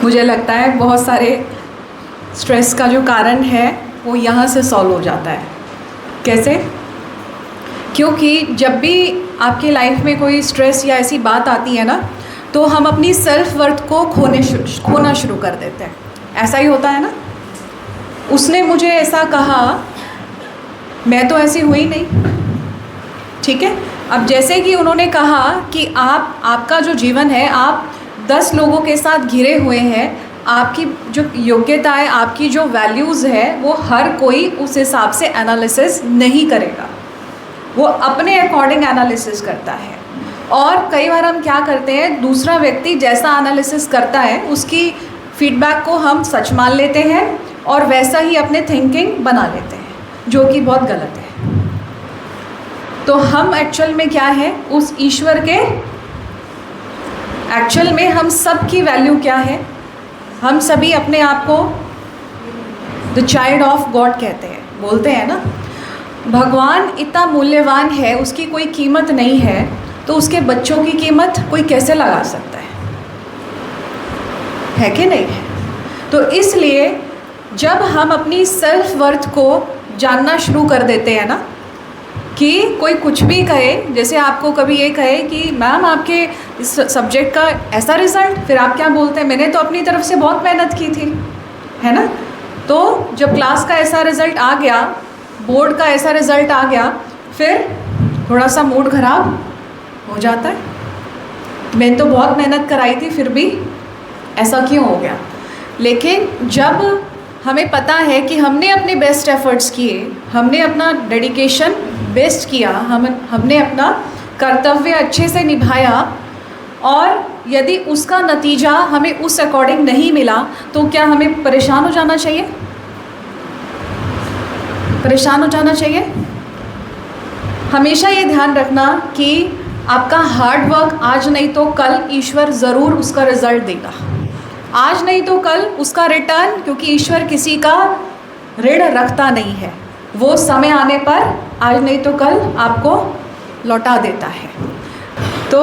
मुझे लगता है बहुत सारे स्ट्रेस का जो कारण है वो यहाँ से सॉल्व हो जाता है। कैसे? क्योंकि जब भी आपकी लाइफ में कोई स्ट्रेस या ऐसी बात आती है ना, तो हम अपनी सेल्फ वर्थ को खोना शुरू कर देते हैं। ऐसा ही होता है ना? उसने मुझे ऐसा कहा, मैं तो ऐसी हुई नहीं, ठीक है। अब जैसे कि उन्होंने कहा कि आपका जो जीवन है, आप 10 लोगों के साथ घिरे हुए हैं, आपकी जो योग्यता है, आपकी जो वैल्यूज़ है, वो हर कोई उस हिसाब से एनालिसिस नहीं करेगा, वो अपने अकॉर्डिंग एनालिसिस करता है। और कई बार हम क्या करते हैं, दूसरा व्यक्ति जैसा एनालिसिस करता है उसकी फीडबैक को हम सच मान लेते हैं और वैसा ही अपने थिंकिंग बना लेते हैं, जो कि बहुत गलत है। तो हम एक्चुअल में क्या है, उस ईश्वर के, एक्चुअल में हम सब की वैल्यू क्या है, हम सभी अपने आप को द चाइल्ड ऑफ गॉड कहते हैं, बोलते हैं ना। भगवान इतना मूल्यवान है, उसकी कोई कीमत नहीं है, तो उसके बच्चों की कीमत कोई कैसे लगा सकता है कि नहीं है? तो इसलिए जब हम अपनी सेल्फ वर्थ को जानना शुरू कर देते हैं ना, कि कोई कुछ भी कहे, जैसे आपको कभी ये कहे कि मैम आपके इस सब्जेक्ट का ऐसा रिज़ल्ट, फिर आप क्या बोलते हैं, मैंने तो अपनी तरफ से बहुत मेहनत की थी, है ना। तो जब क्लास का ऐसा रिज़ल्ट आ गया, बोर्ड का ऐसा रिज़ल्ट आ गया, फिर थोड़ा सा मूड ख़राब हो जाता है, मैंने तो बहुत मेहनत कराई थी, फिर भी ऐसा क्यों हो गया। लेकिन जब हमें पता है कि हमने अपने बेस्ट एफ़र्ट्स किए, हमने अपना डेडिकेशन बेस्ट किया, हमने अपना कर्तव्य अच्छे से निभाया, और यदि उसका नतीजा हमें उस अकॉर्डिंग नहीं मिला, तो क्या हमें परेशान हो जाना चाहिए? परेशान हो जाना चाहिए? हमेशा ये ध्यान रखना कि आपका हार्ड वर्क आज नहीं तो कल ईश्वर ज़रूर उसका रिज़ल्ट देगा। आज नहीं तो कल उसका रिटर्न, क्योंकि ईश्वर किसी का ऋण रखता नहीं है, वो समय आने पर आज नहीं तो कल आपको लौटा देता है। तो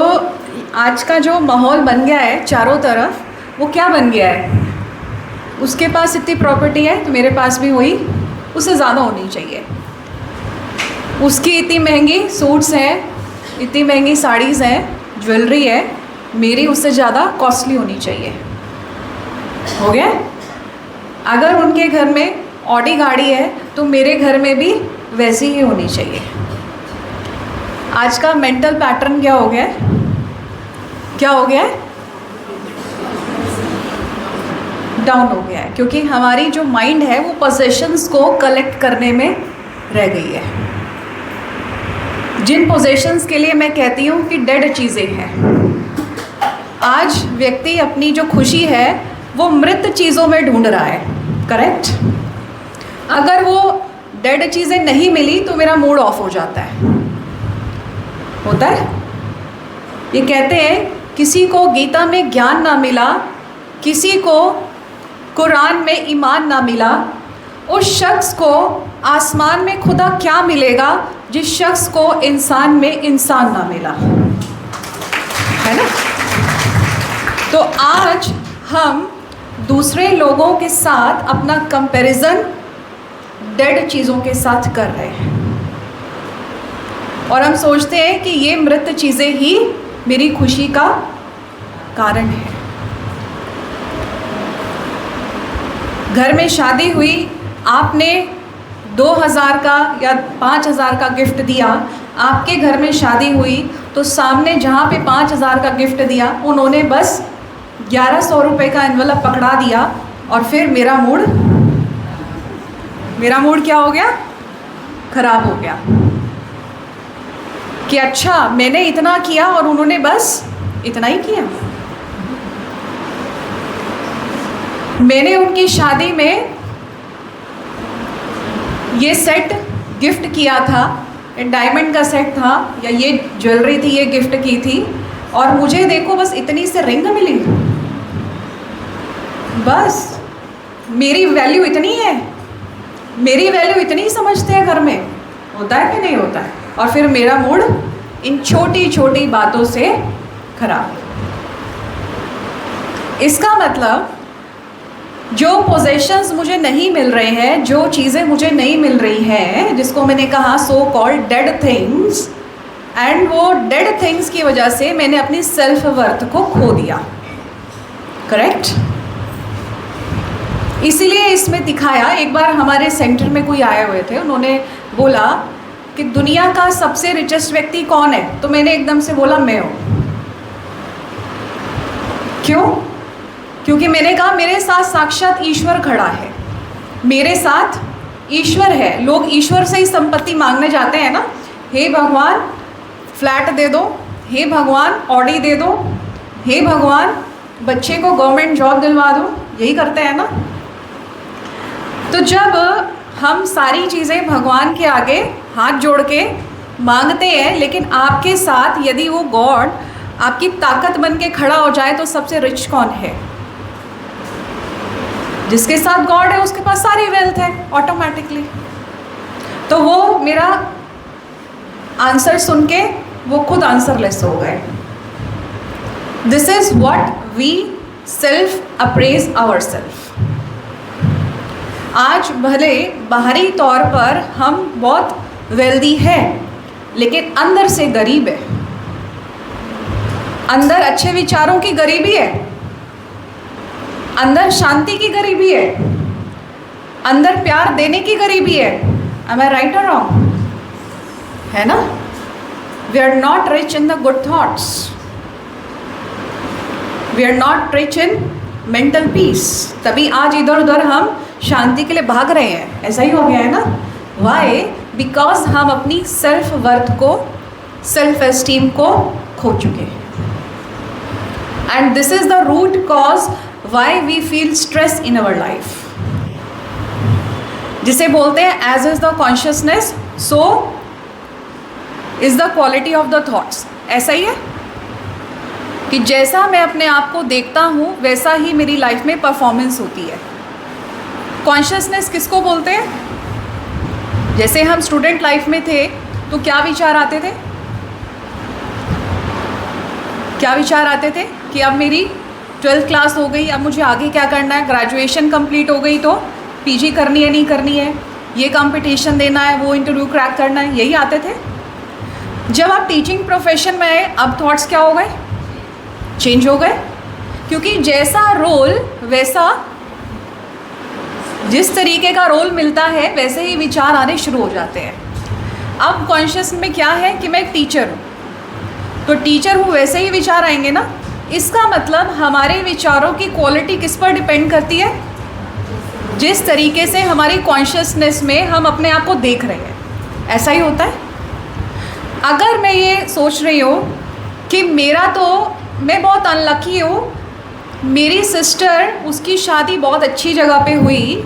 आज का जो माहौल बन गया है चारों तरफ, वो क्या बन गया है, उसके पास इतनी प्रॉपर्टी है तो मेरे पास भी वही, उससे ज़्यादा होनी चाहिए। उसकी इतनी महंगी सूट्स हैं, इतनी महंगी साड़ीज़ हैं, ज्वेलरी है, मेरी उससे ज़्यादा कॉस्टली होनी चाहिए। हो गया? अगर उनके घर में ऑडी गाड़ी है तो मेरे घर में भी वैसी ही होनी चाहिए। आज का मेंटल पैटर्न क्या हो गया है? क्या हो गया है? डाउन हो गया है, क्योंकि हमारी जो माइंड है वो पोजेशंस को कलेक्ट करने में रह गई है, जिन पोजेशंस के लिए मैं कहती हूँ कि डेड चीज़ें हैं। आज व्यक्ति अपनी जो खुशी है वो मृत चीज़ों में ढूंढ रहा है, करेक्ट? अगर वो डेड चीज़ें नहीं मिली तो मेरा मूड ऑफ हो जाता है, होता है। ये कहते हैं किसी को गीता में ज्ञान ना मिला, किसी को कुरान में ईमान ना मिला, उस शख्स को आसमान में खुदा क्या मिलेगा जिस शख्स को इंसान में इंसान ना मिला, है ना। तो आज हम दूसरे लोगों के साथ अपना कंपैरिजन डेड चीज़ों के साथ कर रहे हैं, और हम सोचते हैं कि ये मृत चीज़ें ही मेरी खुशी का कारण है। घर में शादी हुई, आपने 2000 का या 5000 का गिफ्ट दिया, आपके घर में शादी हुई तो सामने जहाँ पे 5000 का गिफ्ट दिया, उन्होंने बस 1100 रुपये का एनवलप पकड़ा दिया, और फिर मेरा मूड क्या हो गया? खराब हो गया कि अच्छा मैंने इतना किया और उन्होंने बस इतना ही किया। मैंने उनकी शादी में ये सेट गिफ्ट किया था, डायमंड का सेट था, या ये ज्वेलरी थी, ये गिफ्ट की थी, और मुझे देखो बस इतनी से रिंग मिली, बस मेरी वैल्यू इतनी है, मेरी वैल्यू इतनी समझते हैं घर में, होता है कि नहीं होता है। और फिर मेरा मूड इन छोटी छोटी बातों से खराब। इसका मतलब जो पोजेशंस मुझे नहीं मिल रहे हैं, जो चीज़ें मुझे नहीं मिल रही हैं, जिसको मैंने कहा so called dead things, and वो डेड थिंग्स की वजह से मैंने अपनी सेल्फ वर्थ को खो दिया। करेक्ट? इसीलिए इसमें दिखाया, एक बार हमारे सेंटर में कोई आए हुए थे, उन्होंने बोला कि दुनिया का सबसे रिचेस्ट व्यक्ति कौन है, तो मैंने एकदम से बोला मैं हूँ। क्यों? क्योंकि मैंने कहा मेरे साथ साक्षात ईश्वर खड़ा है, मेरे साथ ईश्वर है। लोग ईश्वर से ही संपत्ति मांगने जाते हैं ना, हे भगवान फ्लैट दे दो, हे भगवान ऑडी दे दो, हे भगवान बच्चे को गवर्नमेंट जॉब दिलवा दो, यही करते हैं ना। तो जब हम सारी चीज़ें भगवान के आगे हाथ जोड़ के मांगते हैं, लेकिन आपके साथ यदि वो गॉड आपकी ताकत बन के खड़ा हो जाए, तो सबसे रिच कौन है? जिसके साथ गॉड है उसके पास सारी वेल्थ है ऑटोमेटिकली। तो वो मेरा आंसर सुन के वो खुद आंसरलेस हो गए। This is what we self appraise our self. आज भले बाहरी तौर पर हम बहुत वेल्दी हैं, लेकिन अंदर से गरीब है। अंदर अच्छे विचारों की गरीबी है, अंदर शांति की गरीबी है, अंदर प्यार देने की गरीबी है। Am I right or wrong? है ना? We are not rich in the good thoughts. We are not rich in mental peace. तभी आज इधर उधर हम शांति के लिए भाग रहे हैं। ऐसा ही हो गया है ना? Why? Because हम अपनी सेल्फ वर्थ को, सेल्फ एस्टीम को खो चुके हैं। And this is the root cause why we feel stress in our life. जिसे बोलते हैं as is the consciousness, so is the quality of the thoughts. ऐसा ही है कि जैसा मैं अपने आप को देखता हूँ वैसा ही मेरी लाइफ में परफॉर्मेंस होती है। कॉन्शियसनेस किसको बोलते हैं? जैसे हम स्टूडेंट लाइफ में थे तो क्या विचार आते थे? क्या विचार आते थे कि अब मेरी 12th क्लास हो गई, अब मुझे आगे क्या करना है, ग्रेजुएशन कंप्लीट हो गई तो पीजी करनी है नहीं करनी है, ये कंपटीशन देना है, वो इंटरव्यू क्रैक करना है, यही आते थे। जब आप टीचिंग प्रोफेशन में आए, अब थॉट्स क्या हो गए? चेंज हो गए, क्योंकि जैसा रोल वैसा, जिस तरीके का रोल मिलता है वैसे ही विचार आने शुरू हो जाते हैं। अब कॉन्शियस में क्या है कि मैं एक टीचर हूँ, तो टीचर हूँ वैसे ही विचार आएंगे ना। इसका मतलब हमारे विचारों की क्वालिटी किस पर डिपेंड करती है? जिस तरीके से हमारी कॉन्शियसनेस में हम अपने आप को देख रहे हैं, ऐसा ही होता है। अगर मैं ये सोच रही हूँ कि मैं बहुत अनलकी हूँ, मेरी सिस्टर, उसकी शादी बहुत अच्छी जगह पे हुई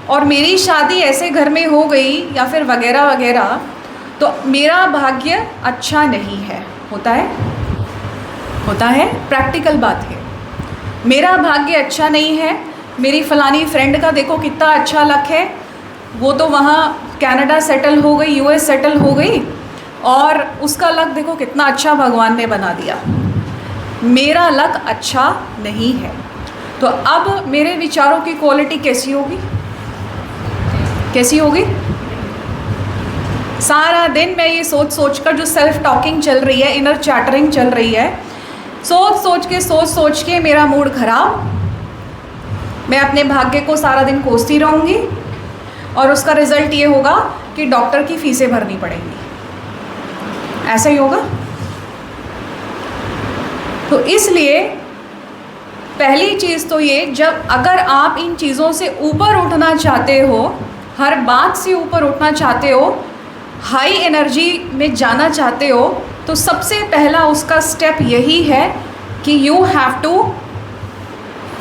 और मेरी शादी ऐसे घर में हो गई या फिर वगैरह वगैरह, तो मेरा भाग्य अच्छा नहीं है। होता है, प्रैक्टिकल बात है। मेरा भाग्य अच्छा नहीं है, मेरी फलानी फ्रेंड का देखो कितना अच्छा लक है, वो तो वहाँ कनाडा सेटल हो गई, यूएस सेटल हो गई, और उसका लक देखो कितना अच्छा भगवान ने बना दिया। मेरा लक अच्छा नहीं है, तो अब मेरे विचारों की क्वालिटी कैसी होगी? सारा दिन मैं ये सोच कर, जो सेल्फ टॉकिंग चल रही है, इनर चैटरिंग चल रही है, सोच के मेरा मूड खराब। मैं अपने भाग्य को सारा दिन कोसती रहूँगी और उसका रिज़ल्ट ये होगा कि डॉक्टर की फीसें भरनी पड़ेंगी। ऐसा ही होगा। तो इसलिए पहली चीज़ तो ये, अगर आप इन चीज़ों से ऊपर उठना चाहते हो, हर बात से ऊपर उठना चाहते हो, हाई एनर्जी में जाना चाहते हो, तो सबसे पहला उसका स्टेप यही है कि you have to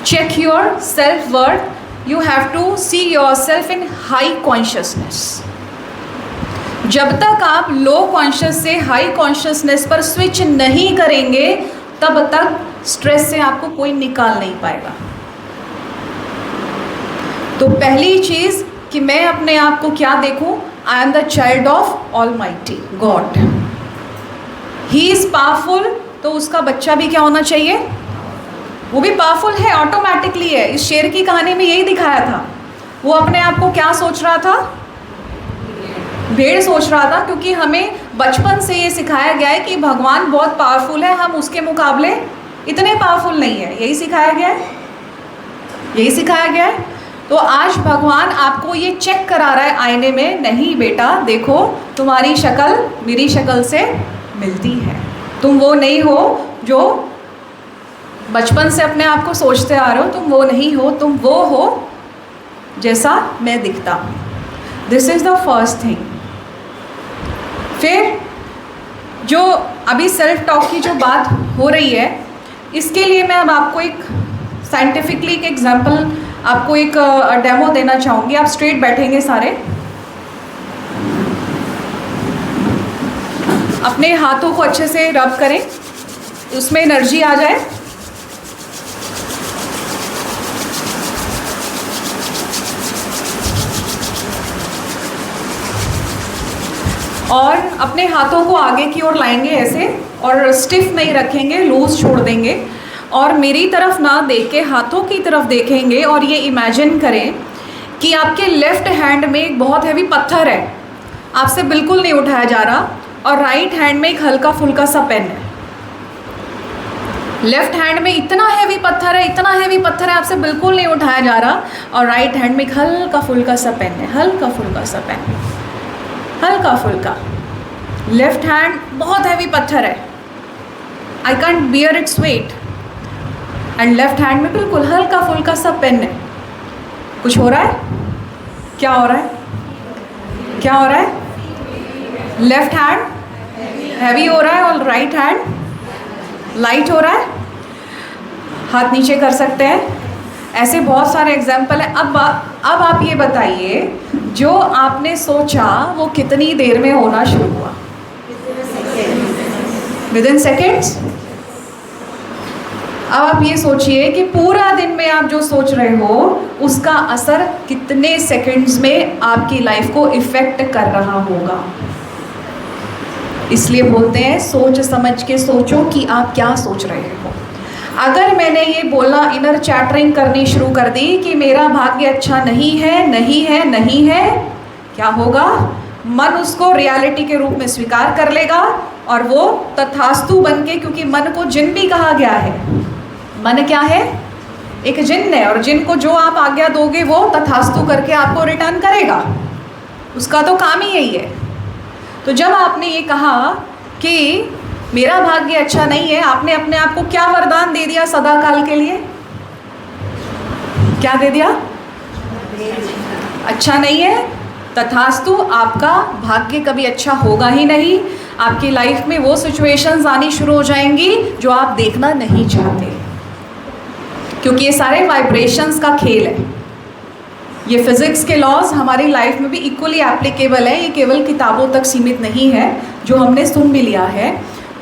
check your self worth, you have to see your self in high consciousness. जब तक आप लो कॉन्शियस से हाई कॉन्शियसनेस पर स्विच नहीं करेंगे, तब तक स्ट्रेस से आपको कोई निकाल नहीं पाएगा। तो पहली चीज़ कि मैं अपने आप को क्या देखूं? आई am the child of almighty God, he is powerful. तो उसका बच्चा भी क्या होना चाहिए? वो भी पावरफुल है, ऑटोमेटिकली है। इस शेर की कहानी में यही दिखाया था। वो अपने आप को क्या सोच रहा था? भेड़ सोच रहा था, क्योंकि हमें बचपन से ये सिखाया गया है कि भगवान बहुत पावरफुल है, हम उसके मुकाबले इतने पावरफुल नहीं है। यही सिखाया गया है, यही सिखाया गया है। तो आज भगवान आपको ये चेक करा रहा है आईने में, नहीं बेटा देखो, तुम्हारी शक्ल मेरी शक्ल से मिलती है। तुम वो नहीं हो जो बचपन से अपने आप को सोचते आ रहे हो, तुम वो नहीं हो, तुम वो हो जैसा मैं दिखता हूँ। This is the first thing. फिर जो अभी सेल्फ टॉक की जो बात हो रही है, इसके लिए मैं अब आपको एक साइंटिफिकली एक एग्जांपल, आपको एक डेमो देना चाहूँगी। आप स्ट्रेट बैठेंगे सारे, अपने हाथों को अच्छे से रब करें, उसमें एनर्जी आ जाए। और अपने हाथों को आगे की ओर लाएंगे ऐसे, और स्टिफ नहीं रखेंगे, लूज छोड़ देंगे। और मेरी तरफ ना देख के हाथों की तरफ देखेंगे और ये इमेजिन करें कि आपके लेफ्ट हैंड में एक बहुत हैवी पत्थर है, आपसे बिल्कुल नहीं उठाया जा रहा, और राइट हैंड में एक हल्का फुल्का सा पेन है। लेफ्ट हैंड में इतना हैवी पत्थर है, इतना हैवी पत्थर है, आपसे बिल्कुल नहीं उठाया जा रहा, और राइट हैंड में एक हल्का फुल्का सा पेन है, हल्का फुल्का सा पेन, हल्का फुल्का। लेफ्ट हैंड बहुत हैवी पत्थर है, I can't bear its weight, and left hand में बिल्कुल हल्का फुल्का सा पेन है। कुछ हो रहा है? क्या हो रहा है? क्या हो रहा है? लेफ्ट हैंड हैवी हो रहा है और राइट हैंड लाइट हो रहा है। हाथ नीचे कर सकते हैं। ऐसे बहुत सारे एग्जाम्पल हैं। अब आप ये बताइए, जो आपने सोचा वो कितनी देर में होना शुरू हुआ? Within seconds. अब आप ये सोचिए कि पूरा दिन में आप जो सोच रहे हो उसका असर कितने सेकंड्स में आपकी लाइफ को इफेक्ट कर रहा होगा। इसलिए बोलते हैं सोच समझ के सोचो कि आप क्या सोच रहे हो। अगर मैंने ये बोला, इनर चैटरिंग करनी शुरू कर दी कि मेरा भाग्य अच्छा नहीं है, नहीं है, नहीं है, क्या होगा? मन उसको रियलिटी के रूप में स्वीकार कर लेगा, और वो तथास्तु बन के, क्योंकि मन को जिन भी कहा गया है, मन क्या है? एक जिन है, और जिन को जो आप आज्ञा दोगे वो तथास्तु करके आपको रिटर्न करेगा। उसका तो काम ही यही है। तो जब आपने ये कहा कि मेरा भाग्य अच्छा नहीं है, आपने अपने आप को क्या वरदान दे दिया सदा काल के लिए? क्या दे दिया? अच्छा नहीं है, तथास्तु, आपका भाग्य कभी अच्छा होगा ही नहीं। आपकी लाइफ में वो सिचुएशंस आनी शुरू हो जाएंगी जो आप देखना नहीं चाहते, क्योंकि ये सारे वाइब्रेशंस का खेल है। ये फिज़िक्स के लॉज हमारी लाइफ में भी इक्वली एप्लीकेबल है। ये केवल किताबों तक सीमित नहीं है, जो हमने सुन भी लिया है।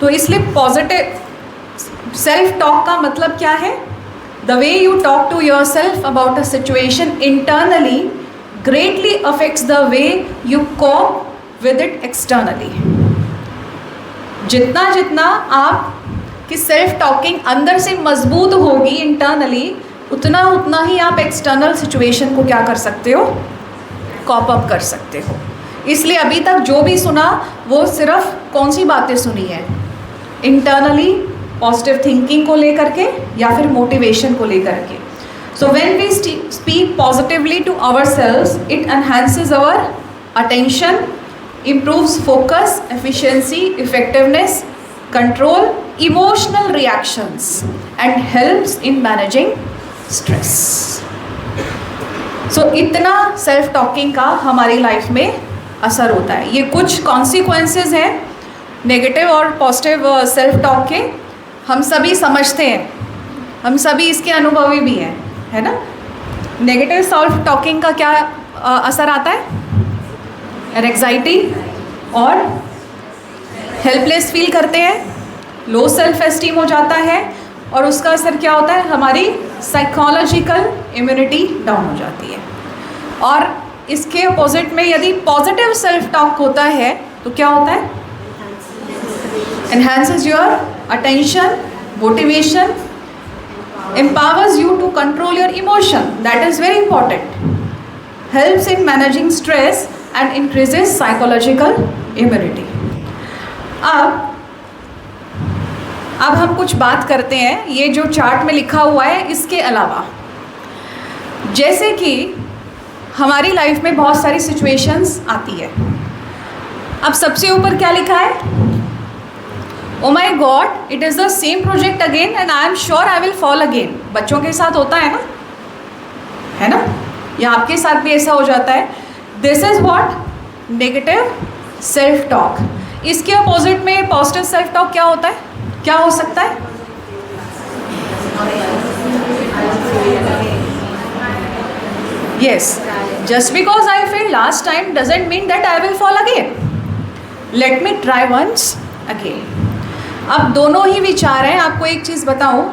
तो इसलिए पॉजिटिव सेल्फ टॉक का मतलब क्या है? The way you talk to your self about a situation internally greatly affects the way you cope with it externally. जितना जितना आपकी सेल्फ टॉकिंग अंदर से मजबूत होगी इंटरनली, उतना उतना ही आप एक्सटर्नल सिचुएशन को क्या कर सकते हो? कॉप अप कर सकते हो। इसलिए अभी तक जो भी सुना वो सिर्फ कौन सी बातें सुनी है? इंटरनली पॉजिटिव थिंकिंग को लेकर के या फिर मोटिवेशन को लेकर के। So when we speak positively to ourselves, it enhances our attention, improves focus, efficiency, effectiveness, control, emotional reactions, and helps in managing stress. So इतना सेल्फ टॉकिंग का हमारी लाइफ में असर होता है। ये कुछ कॉन्सिक्वेंसेस हैं नेगेटिव और पॉजिटिव सेल्फ टॉक के, हम सभी समझते हैं, हम सभी इसके अनुभवी भी हैं, है ना। नेगेटिव सेल्फ टॉकिंग का क्या असर आता है? एंग्जाइटी और हेल्पलेस फील करते हैं, लो सेल्फ एस्टीम हो जाता है, और उसका असर क्या होता है? हमारी साइकोलॉजिकल इम्यूनिटी डाउन हो जाती है। और इसके अपोजिट में यदि पॉजिटिव सेल्फ टॉक होता है तो क्या होता है? Enhances your attention, motivation, empowers you to control your emotion. That is very important. Helps in managing stress and increases psychological immunity. अब हम कुछ बात करते हैं ये जो चार्ट में लिखा हुआ है इसके अलावा। जैसे कि हमारी लाइफ में बहुत सारी सिचुएशंस आती है। अब सबसे ऊपर क्या लिखा है? Oh my god, it is the same project again and I am sure I will fall again. बच्चों के साथ होता है ना, या आपके साथ भी ऐसा हो जाता है। This is what? Negative self talk. इसके अपोजिट में पॉजिटिव सेल्फ टॉक क्या होता है? क्या हो सकता है? Yes, just because I failed last time doesn't mean that I will fall again. Let me try once again. अब दोनों ही विचार हैं। आपको एक चीज़ बताऊं,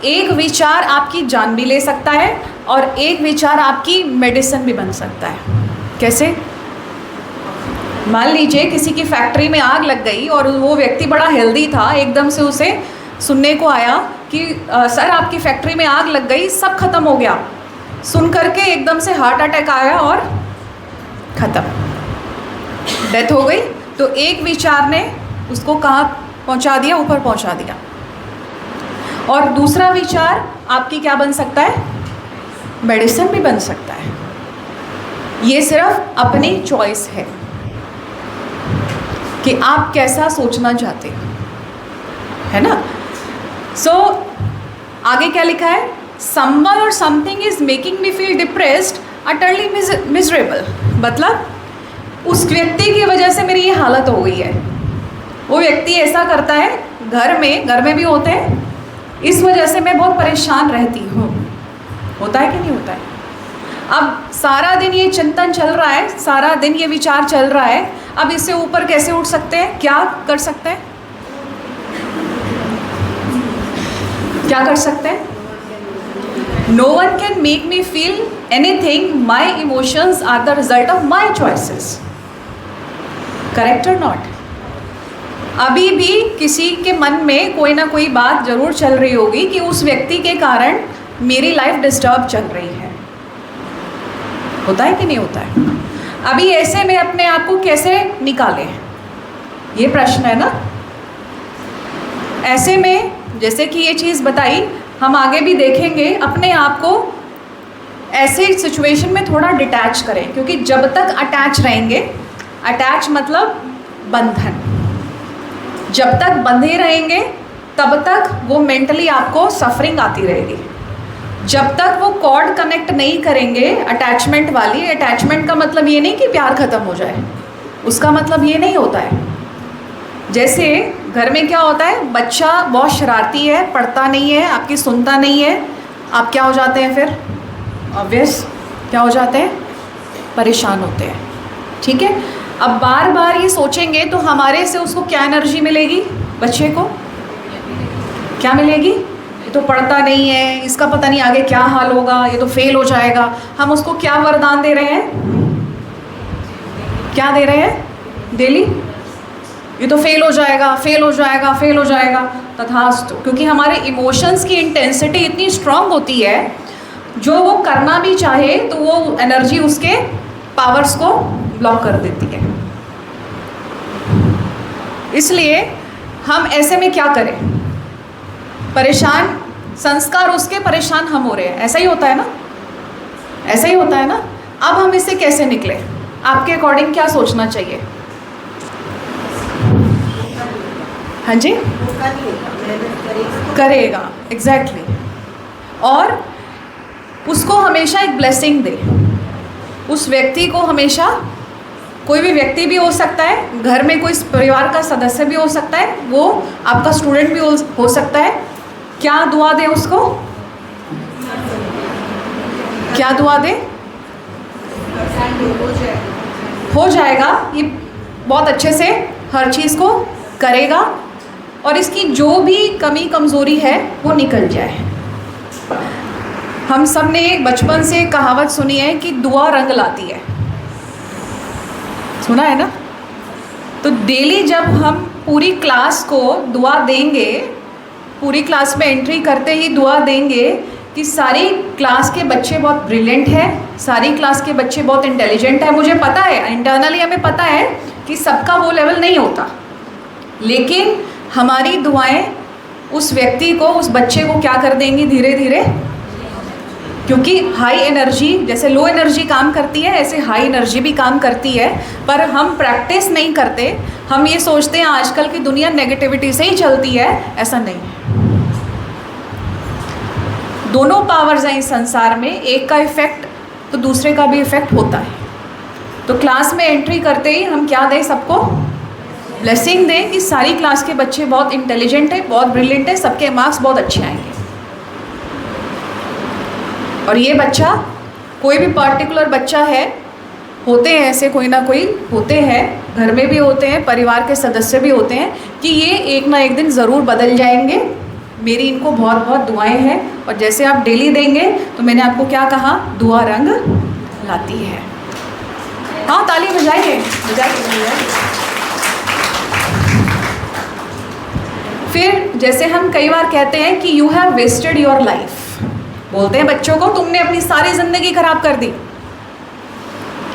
एक विचार आपकी जान भी ले सकता है और एक विचार आपकी मेडिसिन भी बन सकता है। कैसे? मान लीजिए किसी की फैक्ट्री में आग लग गई और वो व्यक्ति बड़ा हेल्दी था, एकदम से उसे सुनने को आया कि सर आपकी फैक्ट्री में आग लग गई, सब खत्म हो गया। सुन करके एकदम से हार्ट अटैक आया और ख़त्म, डेथ हो गई। तो एक विचार ने उसको कहाँ पहुँचा दिया? ऊपर पहुँचा दिया। और दूसरा विचार आपकी क्या बन सकता है? मेडिसिन भी बन सकता है। ये सिर्फ अपनी चॉइस है कि आप कैसा सोचना चाहते हो, है ना। सो आगे क्या लिखा है? someone or something is making me feel depressed, utterly miserable। मतलब उस व्यक्ति की वजह से मेरी ये हालत हो गई है। वो व्यक्ति ऐसा करता है, घर में भी होते हैं, इस वजह से मैं बहुत परेशान रहती हूँ। होता है कि नहीं होता है? अब सारा दिन ये चिंतन चल रहा है, सारा दिन ये विचार चल रहा है। अब इससे ऊपर कैसे उठ सकते हैं? क्या कर सकते हैं? क्या कर सकते हैं? No one can make me feel anything. My emotions are the result of my choices. Correct or not? अभी भी किसी के मन में कोई ना कोई बात जरूर चल रही होगी कि उस व्यक्ति के कारण मेरी लाइफ डिस्टर्ब चल रही है। होता है कि नहीं होता है? अभी ऐसे में अपने आप को कैसे निकालें, ये प्रश्न है ना। ऐसे में जैसे कि ये चीज़ बताई, हम आगे भी देखेंगे, अपने आप को ऐसे सिचुएशन में थोड़ा डिटैच करें। क्योंकि जब तक अटैच रहेंगे, अटैच मतलब बंधन, जब तक बंधे रहेंगे तब तक वो मेंटली आपको सफरिंग आती रहेगी। जब तक वो कॉर्ड कनेक्ट नहीं करेंगे अटैचमेंट वाली, अटैचमेंट का मतलब ये नहीं कि प्यार ख़त्म हो जाए, उसका मतलब ये नहीं होता है। जैसे घर में क्या होता है, बच्चा बहुत शरारती है, पढ़ता नहीं है, आपकी सुनता नहीं है, आप क्या हो जाते हैं फिर? ऑब्वियस क्या हो जाते हैं? परेशान होते हैं। ठीक है। अब बार बार ये सोचेंगे तो हमारे से उसको क्या एनर्जी मिलेगी? बच्चे को क्या मिलेगी? ये तो पढ़ता नहीं है, इसका पता नहीं आगे क्या हाल होगा, ये तो फेल हो जाएगा। हम उसको क्या वरदान दे रहे हैं? क्या दे रहे हैं डेली? ये तो फेल हो जाएगा, फेल हो जाएगा, फेल हो जाएगा, तथास्तु। क्योंकि हमारे इमोशंस की इंटेंसिटी इतनी स्ट्रांग होती है, जो वो करना भी चाहे तो वो एनर्जी उसके पावर्स को ब्लॉक कर देती है। इसलिए हम ऐसे में क्या करें? परेशान, संस्कार उसके, परेशान हम हो रहे हैं। ऐसा ही होता है ना, ऐसा ही होता है ना। अब हम इससे कैसे निकले? आपके अकॉर्डिंग क्या सोचना चाहिए? हाँ जी, करेगा, एग्जैक्टली। और उसको हमेशा एक ब्लेसिंग दे। उस व्यक्ति को हमेशा, कोई भी व्यक्ति भी हो सकता है, घर में कोई परिवार का सदस्य भी हो सकता है, वो आपका स्टूडेंट भी हो सकता है। क्या दुआ दे उसको? क्या दुआ दे? हो जाएगा, ये बहुत अच्छे से हर चीज़ को करेगा और इसकी जो भी कमी कमज़ोरी है वो निकल जाए। हम सब ने बचपन से कहावत सुनी है कि दुआ रंग लाती है, सुना है ना। तो डेली जब हम पूरी क्लास को दुआ देंगे पूरी क्लास में एंट्री करते ही दुआ देंगे कि सारी क्लास के बच्चे बहुत ब्रिलियंट हैं, सारी क्लास के बच्चे बहुत इंटेलिजेंट हैं। मुझे पता है, इंटरनली हमें पता है कि सबका वो लेवल नहीं होता, लेकिन हमारी दुआएं उस व्यक्ति को, उस बच्चे को क्या कर देंगी धीरे धीरे, क्योंकि हाई एनर्जी जैसे लो एनर्जी काम करती है, ऐसे हाई एनर्जी भी काम करती है। पर हम प्रैक्टिस नहीं करते, हम ये सोचते हैं आजकल की दुनिया नेगेटिविटी से ही चलती है, ऐसा नहीं है। दोनों पावर्स हैं इस संसार में, एक का इफेक्ट तो दूसरे का भी इफेक्ट होता है। तो क्लास में एंट्री करते ही हम क्या दें सबको, ब्लेसिंग दें कि सारी क्लास के बच्चे बहुत इंटेलिजेंट हैं, बहुत ब्रिलियंट हैं, सबके मार्क्स बहुत अच्छे आएंगे। और ये बच्चा, कोई भी पर्टिकुलर बच्चा है, होते हैं ऐसे कोई ना कोई होते हैं, घर में भी होते हैं, परिवार के सदस्य भी होते हैं कि ये एक ना एक दिन ज़रूर बदल जाएंगे। मेरी इनको बहुत बहुत दुआएं हैं, और जैसे आप डेली देंगे तो मैंने आपको क्या कहा, दुआ रंग लाती है। हाँ, ताली बजाइए, बजाइए। फिर जैसे हम कई बार कहते हैं कि you have wasted your life, बोलते हैं बच्चों को तुमने अपनी सारी ज़िंदगी खराब कर दी।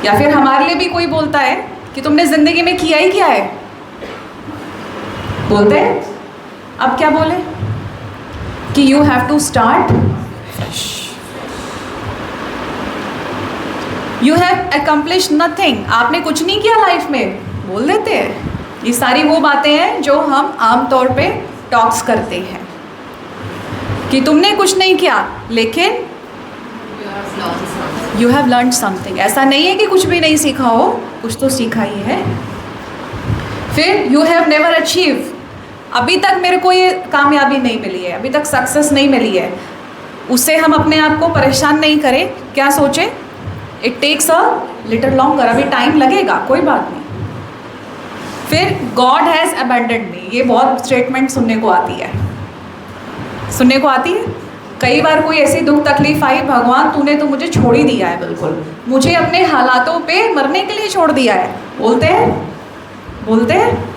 या फिर हमारे लिए भी कोई बोलता है कि तुमने ज़िंदगी में किया ही क्या है, बोलते हैं। अब क्या बोले कि you have to start fresh, you have accomplish nothing, आपने कुछ नहीं किया लाइफ में, बोल देते हैं। ये सारी वो बातें हैं जो हम आमतौर पे टॉक्स करते हैं कि तुमने कुछ नहीं किया, लेकिन यू हैव लर्न समथिंग। ऐसा नहीं है कि कुछ भी नहीं सीखा हो, कुछ तो सीखा ही है। फिर यू हैव नेवर अचीव, अभी तक मेरे को ये कामयाबी नहीं मिली है, अभी तक सक्सेस नहीं मिली है, उससे हम अपने आप को परेशान नहीं करें। क्या सोचें, it takes a little longer, अभी टाइम लगेगा, कोई बात नहीं। फिर गॉड हैज़ अबैंडन्ड मी, ये बहुत स्टेटमेंट सुनने को आती है, सुनने को आती है। कई बार कोई ऐसी दुख तकलीफ आई, भगवान तूने तो मुझे छोड़ ही दिया है, बिल्कुल मुझे अपने हालातों पे मरने के लिए छोड़ दिया है, बोलते हैं, बोलते हैं।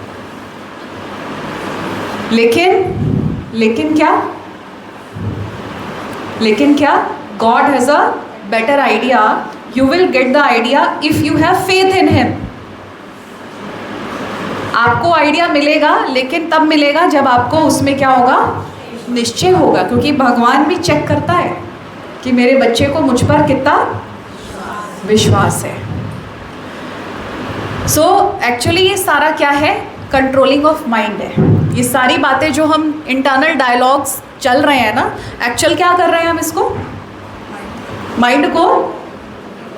लेकिन क्या God has a better idea, you will get the idea if you have faith in him. आपको आइडिया मिलेगा, लेकिन तब मिलेगा जब आपको उसमें क्या होगा, निश्चय होगा, क्योंकि भगवान भी चेक करता है कि मेरे बच्चे को मुझ पर कितना विश्वास है। सो एक्चुअली ये सारा क्या है, कंट्रोलिंग ऑफ माइंड है। ये सारी बातें जो हम इंटरनल डायलॉग्स चल रहे हैं ना, एक्चुअल क्या कर रहे हैं हम, इसको माइंड को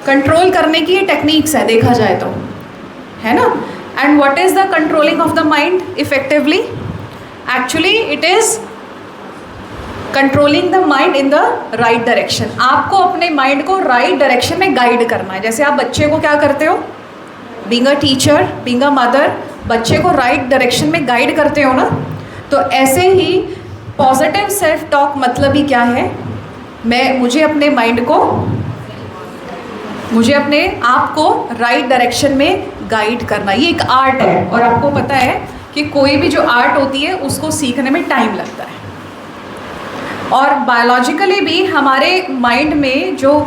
कंट्रोल करने की ये टेक्निक्स है, देखा जाए तो, है ना। And what is the controlling of the mind effectively, actually it is controlling the mind in the right direction. आपको अपने माइंड को राइट डायरेक्शन में गाइड करना है। जैसे आप बच्चे को क्या करते हो, being a teacher, being a mother, बच्चे को राइट डायरेक्शन में गाइड करते हो ना, तो ऐसे ही पॉजिटिव सेल्फ टॉक मतलब ही क्या है, मुझे अपने माइंड को, मुझे अपने आप को राइट डायरेक्शन में गाइड करना। ये एक आर्ट है, और आपको पता है कि कोई भी जो आर्ट होती है उसको सीखने में टाइम लगता है। और बायोलॉजिकली भी हमारे माइंड में जो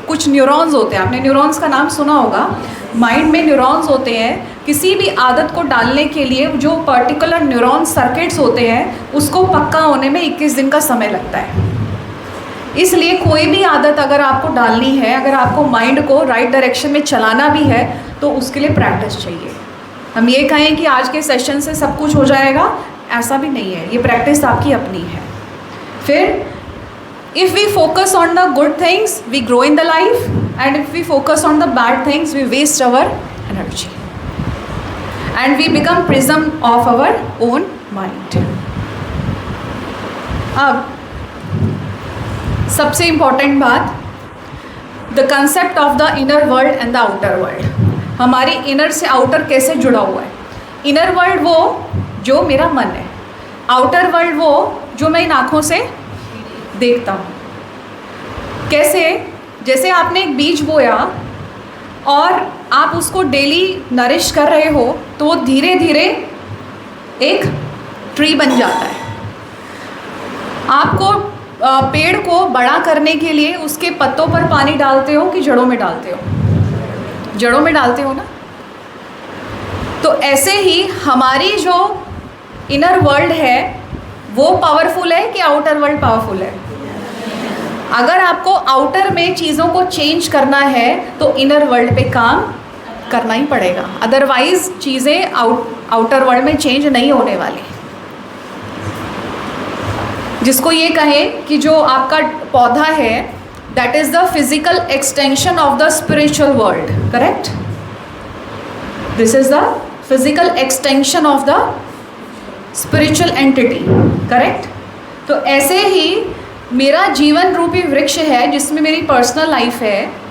कुछ न्यूरॉन्स होते हैं, आपने न्यूरॉन्स का नाम सुना होगा, माइंड में न्यूरॉन्स होते हैं, किसी भी आदत को डालने के लिए जो पर्टिकुलर न्यूरॉन सर्किट्स होते हैं उसको पक्का होने में 21 दिन का समय लगता है। इसलिए कोई भी आदत अगर आपको डालनी है, अगर आपको माइंड को राइट डायरेक्शन में चलाना भी है, तो उसके लिए प्रैक्टिस चाहिए। हम ये कहें कि आज के सेशन से सब कुछ हो जाएगा, ऐसा भी नहीं है, ये प्रैक्टिस आपकी अपनी है। फिर if we focus on the good things we grow in the life, and if we focus on the bad things we waste our energy and we become prism of our own mind. अब सबसे important बात, the concept of the inner world and the outer world. हमारी inner से outer कैसे जुड़ा हुआ है। Inner world वो जो मेरा मन है, आउटर वर्ल्ड वो जो मैं इन आँखों से देखता हूँ। कैसे, जैसे आपने एक बीज बोया और आप उसको डेली नरिश कर रहे हो, तो वो धीरे धीरे एक ट्री बन जाता है। आपको पेड़ को बड़ा करने के लिए उसके पत्तों पर पानी डालते हो कि जड़ों में डालते हो? जड़ों में डालते हो ना। तो ऐसे ही हमारी जो इनर वर्ल्ड है वो पावरफुल है कि आउटर वर्ल्ड पावरफुल है? अगर आपको आउटर में चीज़ों को चेंज करना है तो इनर वर्ल्ड पे काम करना ही पड़ेगा, अदरवाइज चीज़ें आउटर वर्ल्ड में चेंज नहीं होने वाली। जिसको ये कहें कि जो आपका पौधा है that is the physical extension of the spiritual world, correct? This is the physical extension of the spiritual entity, correct? तो ऐसे ही मेरा जीवन रूपी वृक्ष है जिसमें मेरी पर्सनल लाइफ है,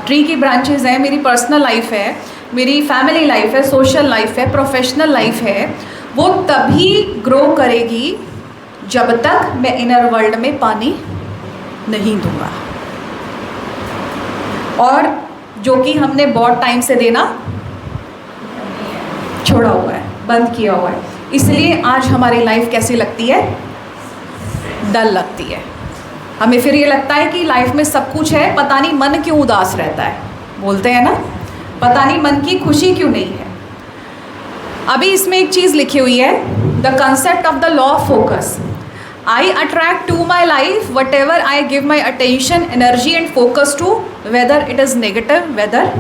ट्री की ब्रांचेस हैं, मेरी पर्सनल लाइफ है, मेरी फैमिली लाइफ है, सोशल लाइफ है, प्रोफेशनल लाइफ है। वो तभी ग्रो करेगी जब तक मैं इनर वर्ल्ड में पानी नहीं दूंगा, और जो कि हमने बहुत टाइम से देना छोड़ा हुआ है, बंद किया हुआ है। इसलिए आज हमारी लाइफ कैसी लगती है? डल लगती है। हमें फिर ये लगता है कि लाइफ में सब कुछ है, पता नहीं मन क्यों उदास रहता है, बोलते हैं ना, पता नहीं मन की खुशी क्यों नहीं है। अभी इसमें एक चीज़ लिखी हुई है, the concept of the law of focus. I attract to my life whatever I give my attention, energy and focus to, whether it is negative whether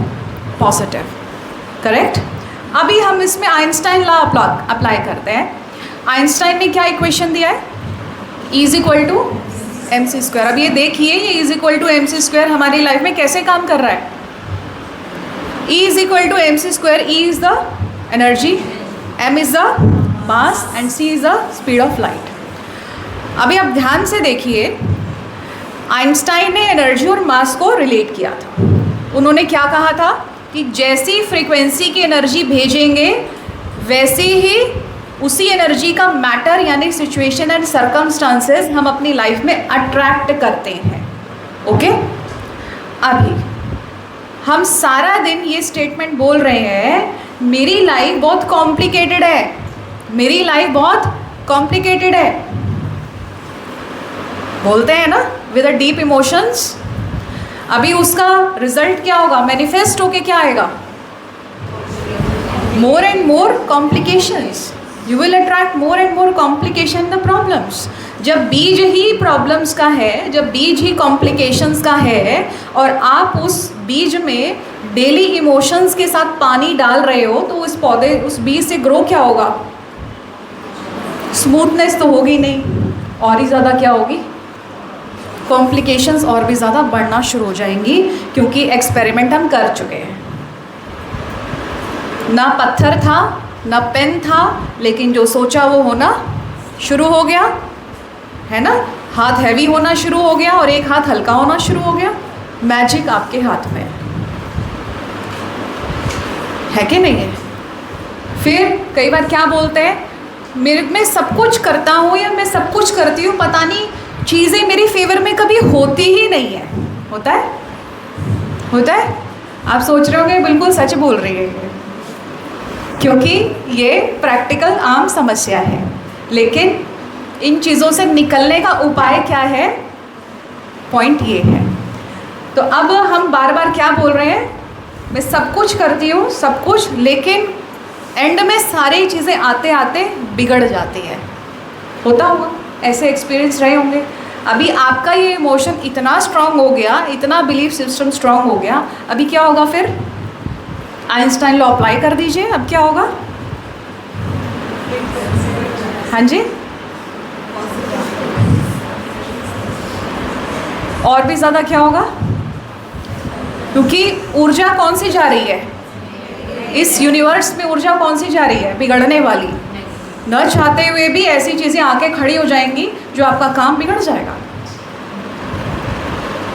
positive, correct? अभी हम इसमें आइंस्टाइन लॉ अप्लाई करते हैं। Einstein ने क्या equation दिया है? E is equal to M C square. अब ये देखिए, ये is equal to M C square हमारी लाइफ में कैसे काम कर रहा है? E is equal to M C square. E is the energy, M is the mass and C is the speed of light. अभी आप ध्यान से देखिए, आइंस्टाइन ने एनर्जी और मास को रिलेट किया था। उन्होंने क्या कहा था कि जैसी फ्रीक्वेंसी की एनर्जी भेजेंगे वैसे ही उसी एनर्जी का मैटर यानी सिचुएशन एंड सर्कमस्टांसेस हम अपनी लाइफ में अट्रैक्ट करते हैं। ओके? अभी हम सारा दिन ये स्टेटमेंट बोल रहे हैं, मेरी लाइफ बहुत कॉम्प्लिकेटेड है, मेरी लाइफ बहुत कॉम्प्लिकेटेड है, बोलते हैं ना, विद अ डीप इमोशंस। अभी उसका रिजल्ट क्या होगा? मैनिफेस्ट होके क्या आएगा? मोर and more complications. You will attract more and more complication the problems. जब बीज ही प्रॉब्लम्स का है, जब बीज ही कॉम्प्लिकेशंस का है, और आप उस बीज में डेली इमोशंस के साथ पानी डाल रहे हो, तो उस पौधे, उस बीज से ग्रो क्या होगा? स्मूथनेस तो होगी नहीं, और ही ज़्यादा क्या होगी? कॉम्प्लिकेशंस और भी ज़्यादा बढ़ना शुरू हो जाएंगी, क्योंकि एक्सपेरिमेंट हम कर चुके हैं। ना पत्थर था, ना पेन था, लेकिन जो सोचा वो होना शुरू हो गया, है ना? हाथ हैवी होना शुरू हो गया और एक हाथ हल्का होना शुरू हो गया। मैजिक आपके हाथ में है कि नहीं है? फिर कई बार क्या बोलते हैं, मैं सब कुछ करता हूँ या मैं सब कुछ करती हूँ, पता नहीं चीज़ें मेरी फेवर में कभी होती ही नहीं है। होता है? होता है? आप सोच रहे होंगे बिल्कुल सच बोल रही है, क्योंकि ये प्रैक्टिकल आम समस्या है। लेकिन इन चीज़ों से निकलने का उपाय क्या है? पॉइंट ये है। तो अब हम बार बार क्या बोल रहे हैं, मैं सब कुछ करती हूँ, सब कुछ, लेकिन एंड में सारी चीज़ें आते आते बिगड़ जाती है। होता होगा, ऐसे एक्सपीरियंस रहे होंगे। अभी आपका ये इमोशन इतना स्ट्रांग हो गया, इतना बिलीफ सिस्टम स्ट्रांग हो गया, अभी क्या होगा फिर? आइंस्टाइन लॉ अप्लाई कर दीजिए, अब क्या होगा? हाँ जी, और भी ज़्यादा क्या होगा? क्योंकि ऊर्जा कौन सी जा रही है इस यूनिवर्स में? ऊर्जा कौन सी जा रही है? बिगड़ने वाली। न चाहते हुए भी ऐसी चीज़ें आके खड़ी हो जाएंगी जो आपका काम बिगड़ जाएगा।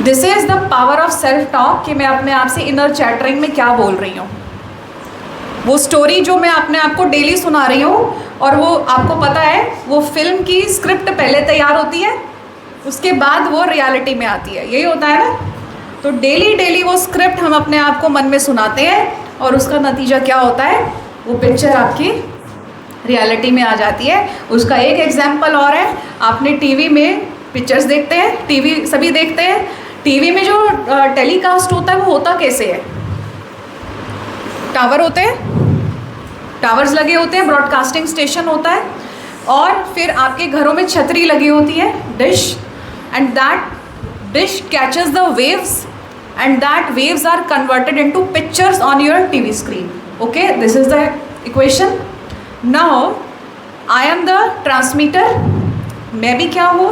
This is the power of self talk, कि मैं अपने आप से इनर चैटरिंग में क्या बोल रही हूँ। वो स्टोरी जो मैं अपने आप को डेली सुना रही हूँ, और वो आपको पता है, वो फिल्म की स्क्रिप्ट पहले तैयार होती है, उसके बाद वो रियलिटी में आती है। यही होता है ना? तो डेली डेली वो स्क्रिप्ट हम अपने आप को मन में सुनाते हैं, और उसका नतीजा क्या होता है? वो पिक्चर आपकी रियलिटी में आ जाती है। उसका एक एग्जाम्पल और है, आपने टीवी में पिक्चर्स देखते हैं, टीवी सभी देखते हैं, टीवी में जो टेलीकास्ट होता है वो होता कैसे है? टावर होते हैं, टावर्स लगे होते हैं, ब्रॉडकास्टिंग स्टेशन होता है, और फिर आपके घरों में छतरी लगी होती है, dish, and that dish catches the waves and that waves are converted into pictures on your TV screen. Okay, this is the equation. Now I am the transmitter, मैं भी क्या हूँ?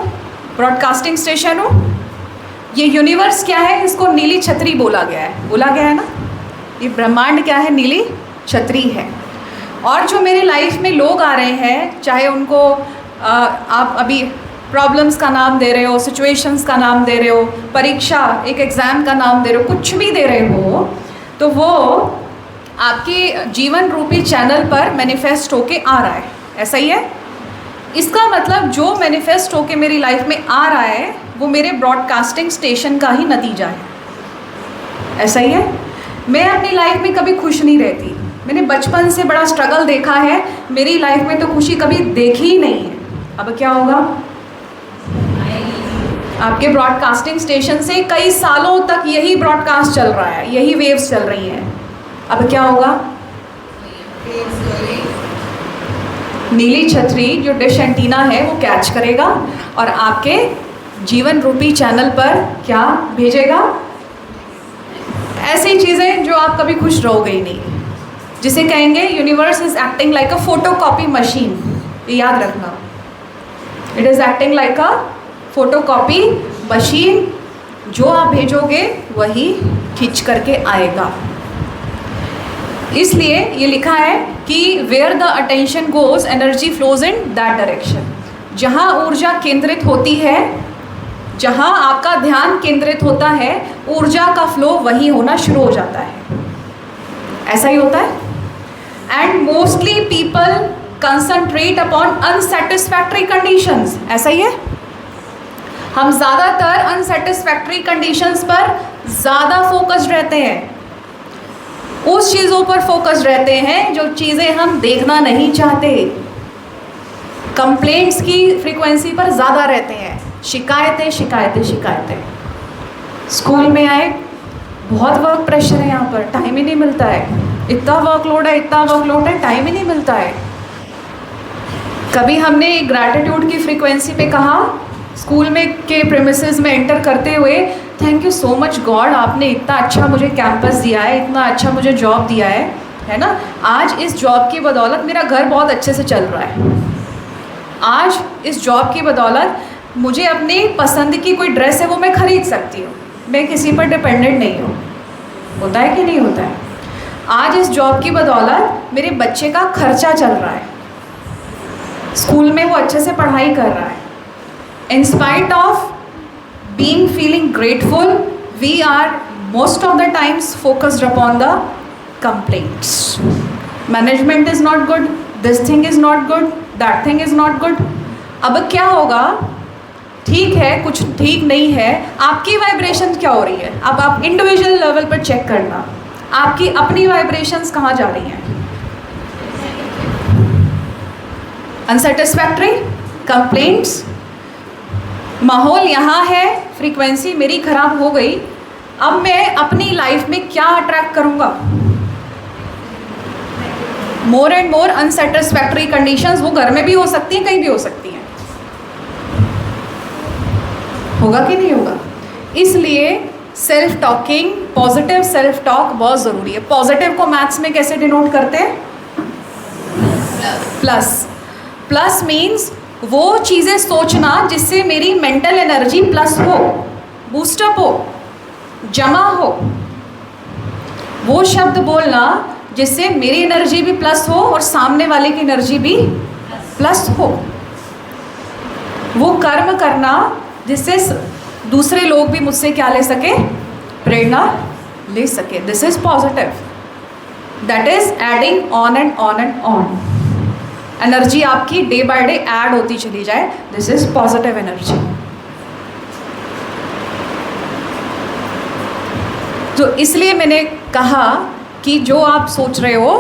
ब्रॉडकास्टिंग स्टेशन हूँ। ये यूनिवर्स क्या है? इसको नीली छतरी बोला गया है ना? ये ब्रह्मांड क्या है? नीली छतरी है। और जो मेरी लाइफ में लोग आ रहे हैं, चाहे उनको आप अभी प्रॉब्लम्स का नाम दे रहे हो, सिचुएशंस का नाम दे रहे हो, परीक्षा, एक एग्ज़ाम का नाम दे रहे हो, कुछ भी दे रहे हो, तो वो आपके जीवन रूपी चैनल पर मैनिफेस्ट होके आ रहा है। ऐसा ही है? इसका मतलब जो मैनिफेस्ट होके मेरी लाइफ में आ रहा है वो मेरे ब्रॉडकास्टिंग स्टेशन का ही नतीजा है। ऐसा ही है? मैं अपनी लाइफ में कभी खुश नहीं रहती। मैंने बचपन से बड़ा स्ट्रगल देखा है, मेरी लाइफ में तो खुशी कभी देखी ही नहीं है। अब क्या होगा? आपके ब्रॉडकास्टिंग स्टेशन से कई सालों तक यही ब्रॉडकास्ट चल रहा है, यही वेव्स चल रही हैं। अब क्या होगा? नीली छतरी जो डिश एंटीना है वो कैच करेगा और आपके जीवन रूपी चैनल पर क्या भेजेगा? ऐसी चीज़ें जो आप कभी खुश रहोगे ही नहीं, जिसे कहेंगे universe is acting like a photocopy machine. ये याद रखना, it is acting like a photocopy machine. जो आप भेजोगे वही खींच करके आएगा। इसलिए ये लिखा है कि where the attention goes energy flows in that direction. जहाँ ऊर्जा केंद्रित होती है, जहाँ आपका ध्यान केंद्रित होता है, ऊर्जा का फ्लो वही होना शुरू हो जाता है। ऐसा ही होता है। And mostly people concentrate upon unsatisfactory conditions. ऐसा ही है? हम ज़्यादातर अनसेटिस्फैक्ट्री कंडीशंस पर ज़्यादा फोकस्ड रहते हैं, उस चीज़ों पर फोकस्ड रहते हैं जो चीज़ें हम देखना नहीं चाहते। कंप्लेंट्स की फ्रीक्वेंसी पर ज़्यादा रहते हैं, शिकायतें शिकायतें शिकायतें। स्कूल में आए, बहुत वर्क प्रेशर है, यहाँ पर टाइम ही नहीं मिलता है, इतना वर्कलोड है, इतना वर्कलोड है, टाइम ही नहीं मिलता है। कभी हमने ग्रैटिट्यूड की फ्रीक्वेंसी पे कहा स्कूल में के प्रेमिसेस में एंटर करते हुए, thank you so much God, आपने इतना अच्छा मुझे कैंपस दिया है, इतना अच्छा मुझे जॉब दिया है ना? आज इस जॉब की बदौलत मेरा घर बहुत अच्छे से चल रहा है। आज इस जॉब की बदौलत मुझे अपनी पसंद की कोई ड्रेस है वो मैं खरीद सकती हूँ, मैं किसी पर डिपेंडेंट नहीं हूँ। होता है कि नहीं होता है? आज इस जॉब की बदौलत मेरे बच्चे का खर्चा चल रहा है, स्कूल में वो अच्छे से पढ़ाई कर रहा है। In spite of being feeling grateful, we are most of the times focused upon the complaints. Management is not good, this thing is not good, that thing is not good. अब क्या होगा? ठीक है, कुछ ठीक नहीं है, आपकी वाइब्रेशन क्या हो रही है? अब आप इंडिविजुअल लेवल पर चेक करना, आपकी अपनी वाइब्रेशंस कहाँ जा रही हैं? अनसेटिस्फैक्ट्री, कंप्लेंट्स, माहौल यहाँ है, फ्रीक्वेंसी मेरी ख़राब हो गई, अब मैं अपनी लाइफ में क्या अट्रैक्ट करूँगा? मोर एंड मोर अनसेटिस्फैक्ट्री कंडीशंस। वो घर में भी हो सकती हैं, कहीं भी हो सकती हैं। होगा कि नहीं होगा? इसलिए self talking, positive self talk बहुत ज़रूरी है। पॉजिटिव को मैथ्स में कैसे डिनोट करते हैं? प्लस। प्लस मीन्स वो चीज़ें सोचना जिससे मेरी मेंटल एनर्जी प्लस हो, बूस्टअप हो, जमा हो। वो शब्द बोलना जिससे मेरी एनर्जी भी प्लस हो और सामने वाले की एनर्जी भी प्लस हो। वो कर्म करना जिससे दूसरे लोग भी मुझसे क्या ले सके? प्रेरणा ले सके। This is positive, that is adding on and on and on. Energy आपकी डे बाय डे ऐड होती चली जाए, दिस इज पॉजिटिव एनर्जी। तो इसलिए मैंने कहा कि जो आप सोच रहे हो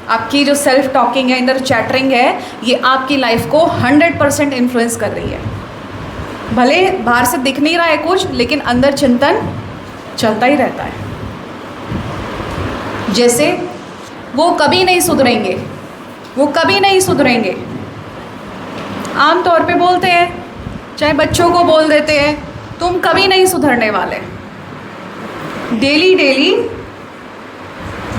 आपकी जो सेल्फ टॉकिंग है, इनर चैटरिंग है, ये आपकी लाइफ को 100% इन्फ्लुएंस कर रही है। भले बाहर से दिख नहीं रहा है कुछ, लेकिन अंदर चिंतन चलता ही रहता है। जैसे वो कभी नहीं सुधरेंगे, वो कभी नहीं सुधरेंगे। आम तौर पे बोलते हैं, चाहे बच्चों को बोल देते हैं, तुम कभी नहीं सुधरने वाले। डेली डेली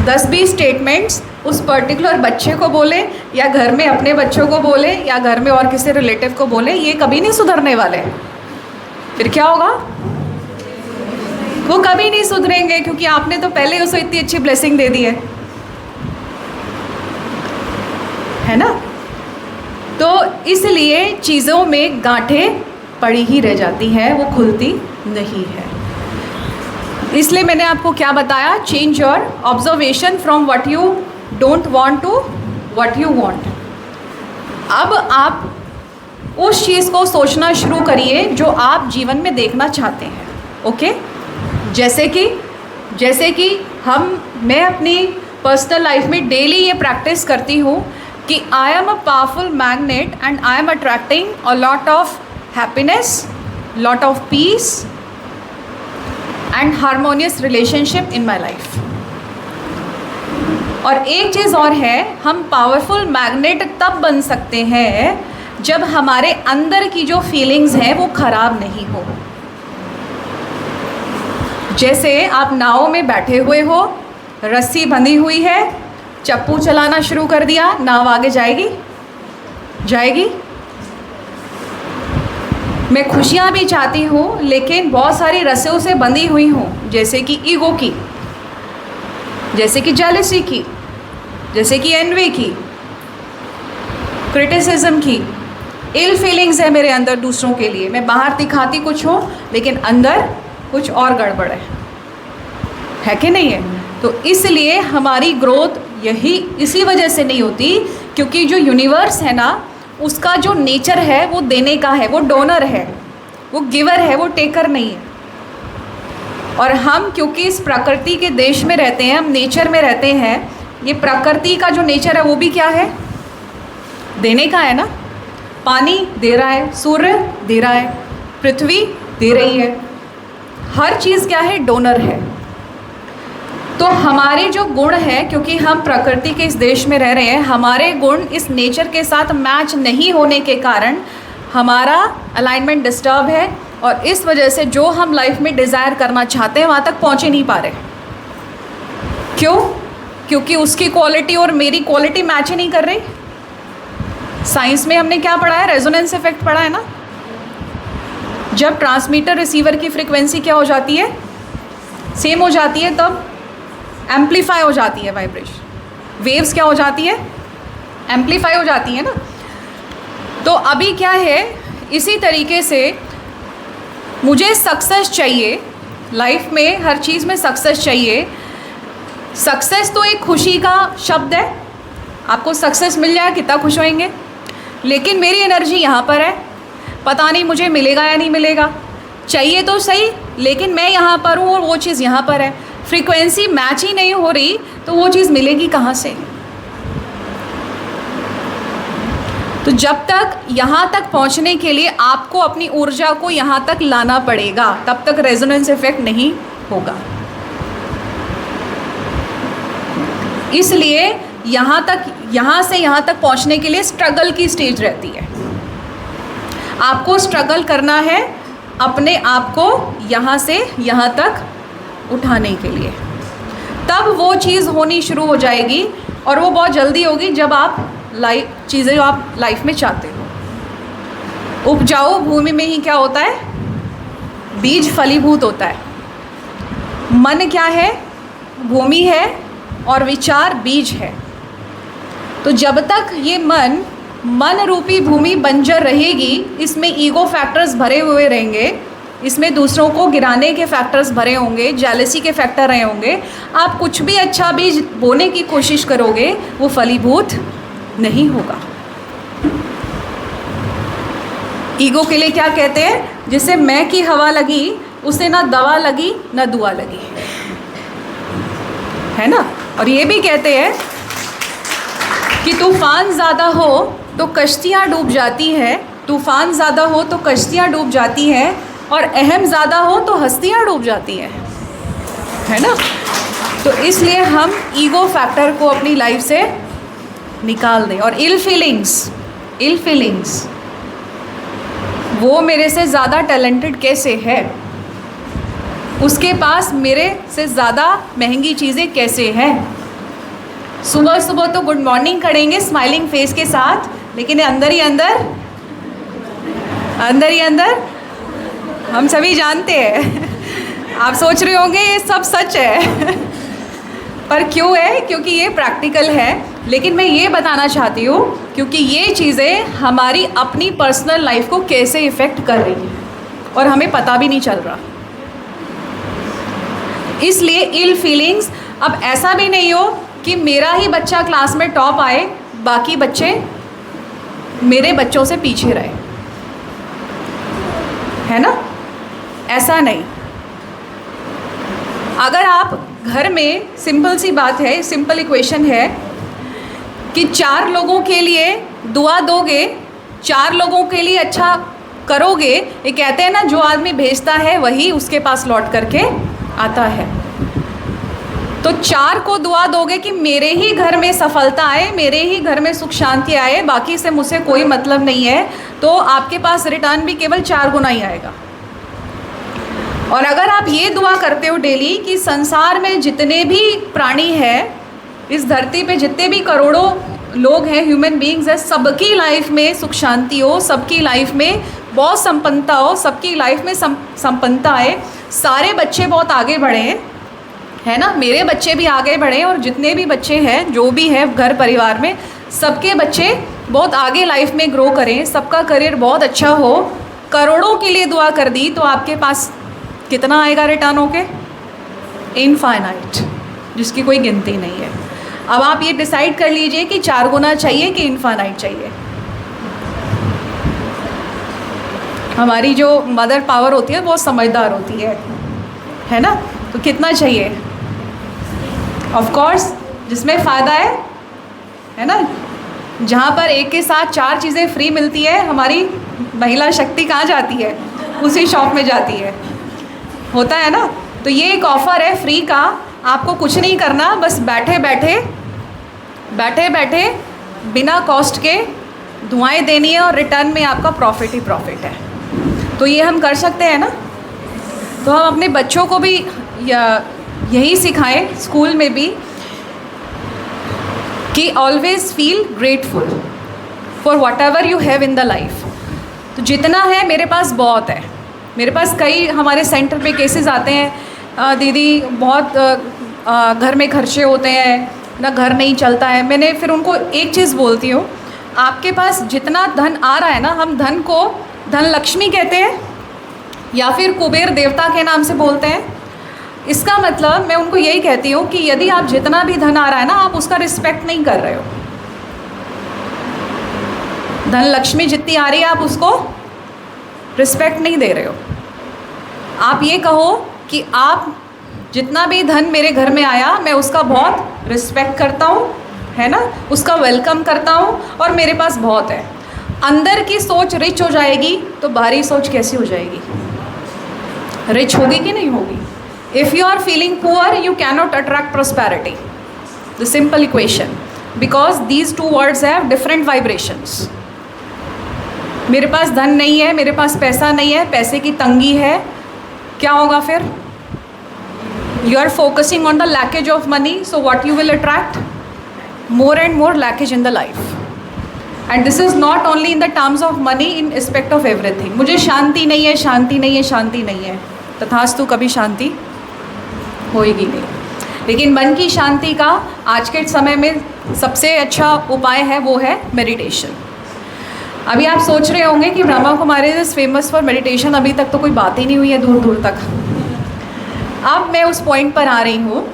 10-20 स्टेटमेंट्स उस पर्टिकुलर बच्चे को बोले, या घर में अपने बच्चों को बोले, या घर में और किसी रिलेटिव को बोले, ये कभी नहीं सुधरने वाले। फिर क्या होगा? वो कभी नहीं सुधरेंगे, क्योंकि आपने तो पहले उसे इतनी अच्छी ब्लेसिंग दे दी है ना। तो इसलिए चीज़ों में गांठें पड़ी ही रह जाती हैं, वो खुलती नहीं है। इसलिए मैंने आपको क्या बताया, change your observation from what you don't want to what you want. अब आप उस चीज़ को सोचना शुरू करिए जो आप जीवन में देखना चाहते हैं। ओके, जैसे कि मैं अपनी पर्सनल लाइफ में डेली ये प्रैक्टिस करती हूँ कि I am a powerful magnet and I M attracting a lot of happiness, lot of peace and harmonious relationship in my life. और एक चीज़ और है, हम पावरफुल मैग्नेट तब बन सकते हैं जब हमारे अंदर की जो फीलिंग्स हैं वो ख़राब नहीं हो। जैसे आप नाव में बैठे हुए हो, रस्सी बंधी हुई है, चप्पू चलाना शुरू कर दिया, नाव आगे जाएगी। मैं खुशियाँ भी चाहती हूँ, लेकिन बहुत सारी रस्सियों से बंधी हुई हूँ, जैसे कि ईगो की, जैसे कि जेलसी की, जैसे कि एनवी की, क्रिटिसिज्म की। इल फीलिंग्स है मेरे अंदर दूसरों के लिए। मैं बाहर दिखाती कुछ हूँ, लेकिन अंदर कुछ और गड़बड़ है कि नहीं है? तो इसलिए हमारी ग्रोथ इसी वजह से नहीं होती, क्योंकि जो यूनिवर्स है ना, उसका जो नेचर है वो देने का है, वो डोनर है, वो गिवर है, वो टेकर नहीं है। और हम क्योंकि इस प्रकृति के देश में रहते हैं, हम नेचर में रहते हैं, ये प्रकृति का जो नेचर है वो भी क्या है? देने का है ना। पानी दे रहा है, सूर्य दे रहा है, पृथ्वी दे रही है, हर चीज़ क्या है? डोनर है। तो हमारे जो गुण हैं, क्योंकि हम प्रकृति के इस देश में रह रहे हैं, हमारे गुण इस नेचर के साथ मैच नहीं होने के कारण हमारा अलाइनमेंट डिस्टर्ब है, और इस वजह से जो हम लाइफ में डिज़ायर करना चाहते हैं वहाँ तक पहुँच ही नहीं पा रहे। क्यों? क्योंकि उसकी क्वालिटी और मेरी क्वालिटी मैच ही नहीं कर रही। साइंस में हमने क्या पढ़ा है? रेजोनेंस इफेक्ट पढ़ा है ना। जब ट्रांसमीटर रिसीवर की फ्रीक्वेंसी क्या हो जाती है? सेम हो जाती है, तब एम्पलीफाई हो जाती है वाइब्रेशन। वेव्स क्या हो जाती है? एम्पलीफाई हो जाती है ना। तो अभी क्या है, इसी तरीके से मुझे सक्सेस चाहिए लाइफ में, हर चीज़ में सक्सेस चाहिए। सक्सेस तो एक खुशी का शब्द है, आपको सक्सेस मिल जाए कितना खुश होएंगे, लेकिन मेरी एनर्जी यहाँ पर है, पता नहीं मुझे मिलेगा या नहीं मिलेगा। चाहिए तो सही, लेकिन मैं यहाँ पर हूँ और वो चीज़ यहाँ पर है, फ्रीक्वेंसी मैच ही नहीं हो रही, तो वो चीज़ मिलेगी कहाँ से? तो जब तक यहाँ तक पहुँचने के लिए आपको अपनी ऊर्जा को यहाँ तक लाना पड़ेगा, तब तक रेजोनेंस इफेक्ट नहीं होगा। इसलिए यहाँ से यहाँ तक पहुँचने के लिए स्ट्रगल की स्टेज रहती है। आपको स्ट्रगल करना है अपने आप को यहाँ से यहाँ तक उठाने के लिए, तब वो चीज़ होनी शुरू हो जाएगी, और वो बहुत जल्दी होगी जब आप चीज़ें आप लाइफ में चाहते हो। उपजाऊ भूमि में ही क्या होता है? बीज फलीभूत होता है। मन क्या है? भूमि है, और विचार बीज है। तो जब तक ये मन रूपी भूमि बंजर रहेगी, इसमें ईगो फैक्टर्स भरे हुए रहेंगे, इसमें दूसरों को गिराने के फैक्टर्स भरे होंगे, जेलसी के फैक्टर रहे होंगे, आप कुछ भी अच्छा बीज बोने की कोशिश करोगे, वो फलीभूत नहीं होगा। ईगो के लिए क्या कहते हैं? जिसे मैं की हवा लगी, उसे ना दवा लगी ना दुआ लगी, है ना। और ये भी कहते हैं कि तूफ़ान ज़्यादा हो तो कश्तियाँ डूब जाती है, तूफ़ान ज़्यादा हो तो कश्तियाँ डूब जाती हैं, और अहम ज़्यादा हो तो हस्तियाँ डूब जाती हैं, है ना। तो इसलिए हम ईगो फैक्टर को अपनी लाइफ से निकाल दें। और इल फीलिंग्स वो मेरे से ज़्यादा टैलेंटेड कैसे है, उसके पास मेरे से ज़्यादा महंगी चीज़ें कैसे हैं। सुबह सुबह तो गुड मॉर्निंग करेंगे स्माइलिंग फेस के साथ, लेकिन अंदर ही अंदर हम सभी जानते हैं। आप सोच रहे होंगे ये सब सच है पर क्यों है? क्योंकि ये प्रैक्टिकल है। लेकिन मैं ये बताना चाहती हूँ क्योंकि ये चीज़ें हमारी अपनी पर्सनल लाइफ को कैसे इफ़ेक्ट कर रही हैं और हमें पता भी नहीं चल रहा। इसलिए इल फीलिंग्स, अब ऐसा भी नहीं हो कि मेरा ही बच्चा क्लास में टॉप आए, बाकी बच्चे मेरे बच्चों से पीछे रहे, है ना। ऐसा नहीं। अगर आप घर में, सिंपल सी बात है, सिंपल इक्वेशन है कि 4 लोगों के लिए दुआ दोगे, 4 लोगों के लिए अच्छा करोगे, ये कहते हैं ना जो आदमी भेजता है वही उसके पास लौट करके आता है। तो 4 को दुआ दोगे कि मेरे ही घर में सफलता आए, मेरे ही घर में सुख शांति आए, बाकी से मुझसे कोई मतलब नहीं है, तो आपके पास रिटर्न भी केवल 4 गुना ही आएगा। और अगर आप ये दुआ करते हो डेली कि संसार में जितने भी प्राणी हैं, इस धरती पे जितने भी करोड़ों लोग हैं, ह्यूमन बीइंग्स हैं, सबकी लाइफ में सुख शांति हो, सबकी लाइफ में बहुत संपन्नता हो, सबकी लाइफ में संपन्नता आए, सारे बच्चे बहुत आगे बढ़े, है ना, मेरे बच्चे भी आगे बढ़े, और जितने भी बच्चे हैं, जो भी है घर परिवार में, सबके बच्चे बहुत आगे लाइफ में ग्रो करें, सबका करियर बहुत अच्छा हो, करोड़ों के लिए दुआ कर दी, तो आपके पास कितना आएगा रिटर्न होके? इनफाइनाइट, जिसकी कोई गिनती नहीं है। अब आप ये डिसाइड कर लीजिए कि 4 गुना चाहिए कि इनफाइनाइट चाहिए। हमारी जो मदर पावर होती है वो समझदार होती है ना। तो कितना चाहिए? ऑफ कोर्स जिसमें फ़ायदा है ना। जहाँ पर एक के साथ 4 चीज़ें फ्री मिलती है, हमारी महिला शक्ति कहाँ जाती है? उसी शॉप में जाती है, होता है ना। तो ये एक ऑफ़र है फ्री का, आपको कुछ नहीं करना, बस बैठे बैठे बिना कॉस्ट के दुआएं देनी है, और रिटर्न में आपका प्रॉफिट ही प्रॉफिट है। तो ये हम कर सकते हैं ना। तो हम अपने बच्चों को भी यही सिखाएं, स्कूल में भी, कि always feel grateful for what ever you have in the life. तो जितना है मेरे पास बहुत है। मेरे पास कई हमारे सेंटर पे केसेस आते हैं, दीदी बहुत घर में खर्चे होते हैं ना, घर नहीं चलता है। मैंने फिर उनको एक चीज़ बोलती हूँ, आपके पास जितना धन आ रहा है ना, हम धन को धन लक्ष्मी कहते हैं या फिर कुबेर देवता के नाम से बोलते हैं। इसका मतलब मैं उनको यही कहती हूँ कि यदि आप जितना भी धन आ रहा है ना, आप उसका रिस्पेक्ट नहीं कर रहे हो। धन लक्ष्मी जितनी आ रही है आप उसको रिस्पेक्ट नहीं दे रहे हो। आप ये कहो कि आप जितना भी धन मेरे घर में आया, मैं उसका बहुत रिस्पेक्ट करता हूँ, है ना, उसका वेलकम करता हूँ, और मेरे पास बहुत है। अंदर की सोच रिच हो जाएगी तो बाहरी सोच कैसी हो जाएगी? रिच होगी कि नहीं होगी? If you are feeling poor, you cannot attract prosperity. The simple equation, because these 2 words have different vibrations. मेरे पास धन नहीं है, मेरे पास पैसा नहीं है, पैसे की तंगी है, क्या होगा फिर? You are focusing on the leakage of money, so what you will attract? More and more leakage in the life. And this is not only in the terms of money, in respect of everything. मुझे शांति नहीं है, शांति नहीं है, शांति नहीं है, तथास्तु कभी शांति होएगी नहीं। लेकिन मन की शांति का आज के समय में सबसे अच्छा उपाय है, वो है मेडिटेशन। अभी आप सोच रहे होंगे कि Brahma Kumari is famous for meditation, अभी तक तो कोई बात ही नहीं हुई है दूर दूर तक। अब मैं उस पॉइंट पर आ रही हूँ।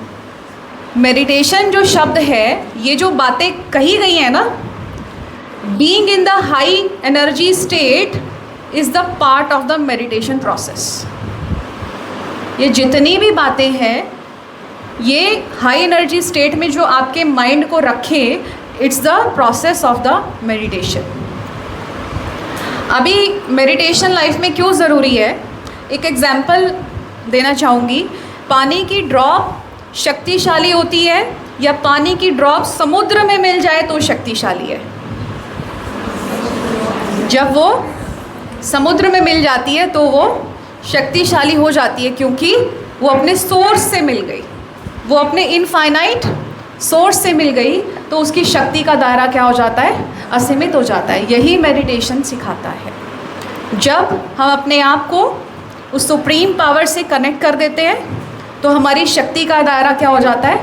मेडिटेशन जो शब्द है, ये जो बातें कही गई हैं ना, being in the high energy state is the part of the meditation process. ये जितनी भी बातें हैं, ये हाई एनर्जी स्टेट में जो आपके माइंड को रखे, it's the process of the meditation. अभी मेडिटेशन लाइफ में क्यों ज़रूरी है, एक एग्जाम्पल देना चाहूँगी। पानी की ड्रॉप शक्तिशाली होती है या पानी की ड्रॉप समुद्र में मिल जाए तो शक्तिशाली है? जब वो समुद्र में मिल जाती है तो वो शक्तिशाली हो जाती है, क्योंकि वो अपने सोर्स से मिल गई, वो अपने इनफाइनाइट सोर्स से मिल गई, तो उसकी शक्ति का दायरा क्या हो जाता है, असीमित हो जाता है। यही मेडिटेशन सिखाता है। जब हम अपने आप को उस सुप्रीम पावर से कनेक्ट कर देते हैं तो हमारी शक्ति का दायरा क्या हो जाता है,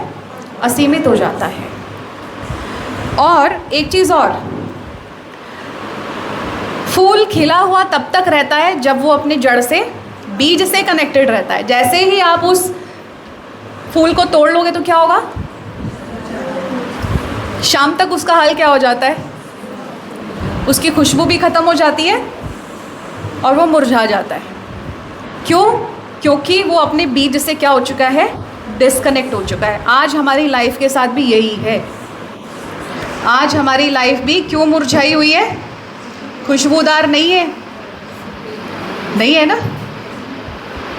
असीमित हो जाता है। और एक चीज़ और, फूल खिला हुआ तब तक रहता है जब वो अपने जड़ से, बीज से कनेक्टेड रहता है। जैसे ही आप उस फूल को तोड़ लोगे तो क्या होगा, शाम तक उसका हाल क्या हो जाता है, उसकी खुशबू भी ख़त्म हो जाती है और वो मुरझा जाता है। क्यों? क्योंकि वो अपने बीज से क्या हो चुका है, डिस्कनेक्ट हो चुका है। आज हमारी लाइफ के साथ भी यही है। आज हमारी लाइफ भी क्यों मुरझाई हुई है, खुशबूदार नहीं है, नहीं है ना,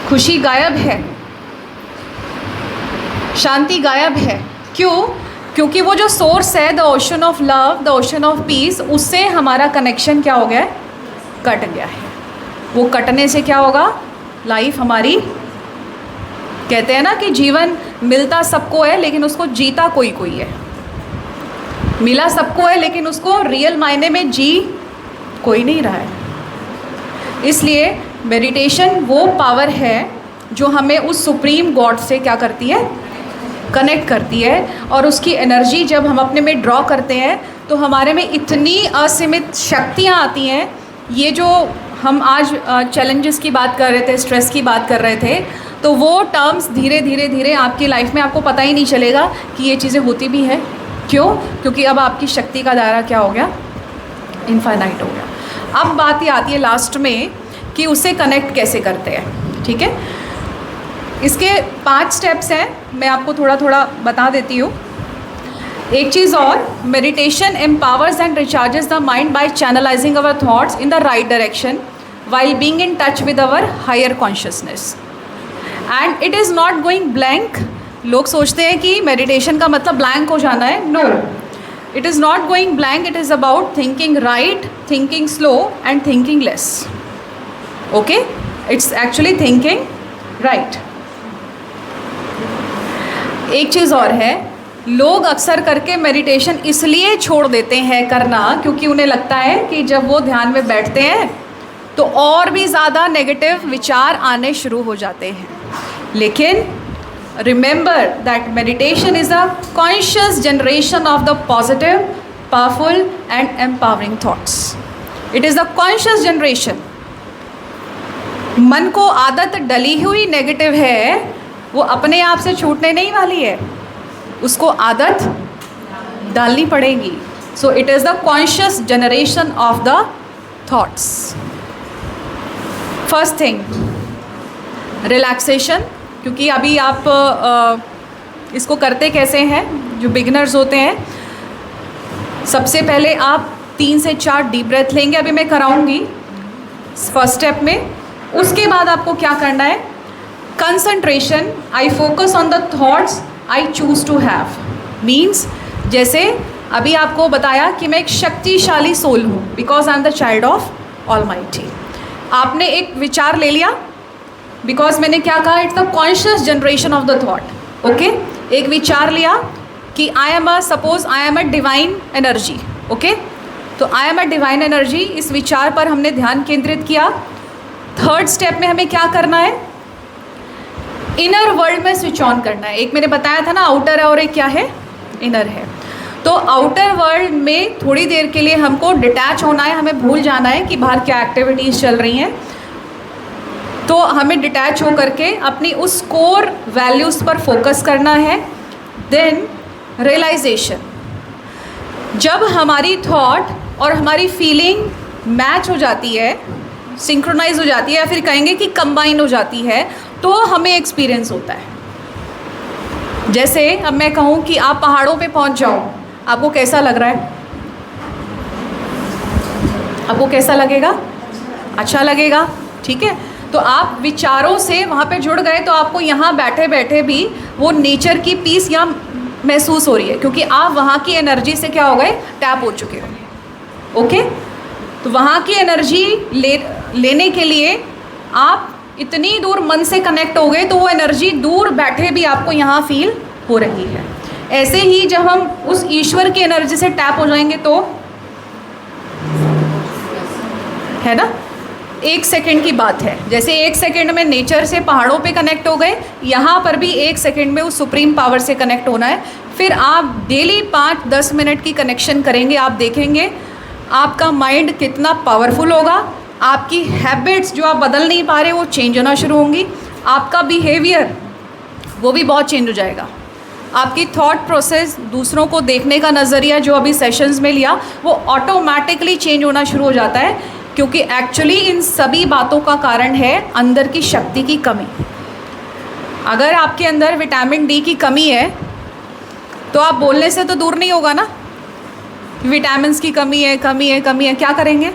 खुशी गायब है, शांति गायब है। क्यों? क्योंकि वो जो सोर्स है, the ocean of love, the ocean of peace, उससे हमारा कनेक्शन क्या हो गया है, कट गया है। वो कटने से क्या होगा, लाइफ हमारी, कहते हैं ना कि जीवन मिलता सबको है लेकिन उसको जीता कोई कोई है। मिला सबको है लेकिन उसको रियल मायने में जी कोई नहीं रहा है। इसलिए मेडिटेशन वो पावर है जो हमें उस सुप्रीम गॉड से क्या करती है, कनेक्ट करती है। और उसकी एनर्जी जब हम अपने में ड्रॉ करते हैं तो हमारे में इतनी असीमित शक्तियाँ आती हैं। ये जो हम आज चैलेंजेस की बात कर रहे थे, स्ट्रेस की बात कर रहे थे, तो वो टर्म्स धीरे धीरे धीरे आपकी लाइफ में आपको पता ही नहीं चलेगा कि ये चीज़ें होती भी हैं। क्यों? क्योंकि अब आपकी शक्ति का दायरा क्या हो गया, इनफाइनाइट हो गया। अब बात ये आती है लास्ट में कि उसे कनेक्ट कैसे करते हैं। ठीक है, इसके 5 स्टेप्स हैं, मैं आपको थोड़ा थोड़ा बता देती हूँ। एक चीज़ और, meditation empowers and recharges the mind by channelizing our thoughts in the right direction while being in touch with our higher consciousness and it is not going blank. लोग सोचते हैं कि मेडिटेशन का मतलब ब्लैंक हो जाना है। No, it is not going blank, it is about thinking right, thinking slow and thinking less. Okay, it's actually thinking right. एक चीज़ और है, लोग अक्सर करके मेडिटेशन इसलिए छोड़ देते हैं करना क्योंकि उन्हें लगता है कि जब वो ध्यान में बैठते हैं तो और भी ज़्यादा नेगेटिव विचार आने शुरू हो जाते हैं। लेकिन remember that meditation is a conscious generation of the positive, powerful and empowering thoughts. It is the conscious generation. मन को आदत डली हुई नेगेटिव है, वो अपने आप से छूटने नहीं वाली है, उसको आदत डालनी पड़ेगी। So it is the conscious generation of the thoughts. First thing, relaxation. क्योंकि अभी आप इसको करते कैसे हैं, जो बिगिनर्स होते हैं, सबसे पहले आप 3 से 4 डीप ब्रेथ लेंगे, अभी मैं कराऊंगी फर्स्ट स्टेप में। उसके बाद आपको क्या करना है, concentration, I focus on the thoughts I choose to have. Means जैसे अभी आपको बताया कि मैं एक शक्तिशाली सोल हूँ because I am the child of almighty. आपने एक विचार ले लिया, बिकॉज मैंने क्या कहा, it's the conscious generation of the thought. Okay, एक विचार लिया कि I am suppose I am a divine energy. Okay, तो I am a divine energy, इस विचार पर हमने ध्यान केंद्रित किया। थर्ड स्टेप में हमें क्या करना है, इनर वर्ल्ड में स्विच ऑन करना है। एक मैंने बताया था ना, आउटर है और एक क्या है, इनर है। तो आउटर वर्ल्ड में थोड़ी देर के लिए हमको डिटैच होना है, हमें भूल जाना है कि बाहर क्या एक्टिविटीज़ चल रही हैं। तो हमें डिटैच हो करके अपनी उस कोर वैल्यूज़ पर फोकस करना है। देन रियलाइजेशन, जब हमारी थॉट और हमारी फीलिंग मैच हो जाती है, सिंक्रोनाइज हो जाती है, या फिर कहेंगे कि कंबाइन हो जाती है, तो हमें एक्सपीरियंस होता है। जैसे अब मैं कहूँ कि आप पहाड़ों पे पहुँच जाओ, आपको कैसा लग रहा है? आपको कैसा लगेगा? अच्छा लगेगा, ठीक है। तो आप विचारों से वहाँ पे जुड़ गए, तो आपको यहाँ बैठे बैठे भी वो नेचर की पीस यहाँ महसूस हो रही है, क्योंकि आप वहाँ की एनर्जी से क्या हो गए? टैप हो चुके हो। ओके, तो वहाँ की एनर्जी लेने के लिए आप इतनी दूर मन से कनेक्ट हो गए, तो वो एनर्जी दूर बैठे भी आपको यहाँ फील हो रही है। ऐसे ही जब हम उस ईश्वर की एनर्जी से टैप हो जाएंगे तो, है ना, 1 सेकेंड की बात है। जैसे 1 सेकेंड में नेचर से पहाड़ों पे कनेक्ट हो गए, यहाँ पर भी 1 सेकेंड में उस सुप्रीम पावर से कनेक्ट होना है। फिर आप डेली 5-10 मिनट की कनेक्शन करेंगे, आप देखेंगे आपका माइंड कितना पावरफुल होगा। आपकी हैबिट्स जो आप बदल नहीं पा रहे वो चेंज होना शुरू होंगी। आपका बिहेवियर वो भी बहुत चेंज हो जाएगा। आपकी थॉट प्रोसेस, दूसरों को देखने का नज़रिया जो अभी सेशंस में लिया, वो ऑटोमेटिकली चेंज होना शुरू हो जाता है, क्योंकि एक्चुअली इन सभी बातों का कारण है अंदर की शक्ति की कमी। अगर आपके अंदर विटामिन डी की कमी है तो आप बोलने से तो दूर नहीं होगा ना, विटामिन्स की कमी है, कमी है, कमी है, क्या करेंगे?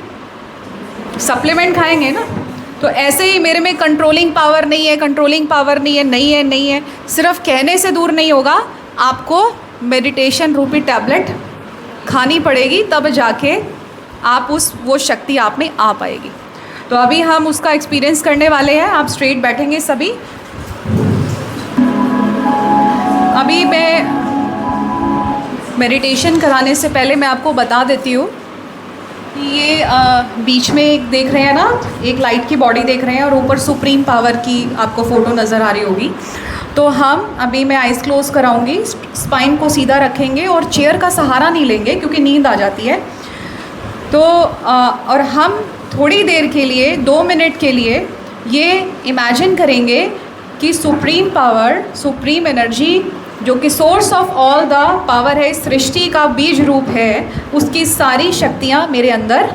सप्लीमेंट खाएंगे ना। तो ऐसे ही मेरे में कंट्रोलिंग पावर नहीं है, कंट्रोलिंग पावर नहीं है, नहीं है, नहीं है, सिर्फ कहने से दूर नहीं होगा, आपको मेडिटेशन रूपी टैबलेट खानी पड़ेगी, तब जाके आप वो शक्ति आप में आ पाएगी। तो अभी हम उसका एक्सपीरियंस करने वाले हैं। आप स्ट्रेट बैठेंगे सभी। अभी मैं मेडिटेशन कराने से पहले मैं आपको बता देती हूँ कि ये बीच में एक देख रहे हैं ना, एक लाइट की बॉडी देख रहे हैं और ऊपर सुप्रीम पावर की आपको फ़ोटो नज़र आ रही होगी। तो हम अभी मैं आइज़ क्लोज़ कराऊंगी, स्पाइन को सीधा रखेंगे और चेयर का सहारा नहीं लेंगे क्योंकि नींद आ जाती है। तो और हम थोड़ी देर के लिए 2 मिनट के लिए ये इमेजिन करेंगे कि सुप्रीम पावर, सुप्रीम एनर्जी जो कि source of all the power है, सृष्टि का बीज रूप है, उसकी सारी शक्तियाँ मेरे अंदर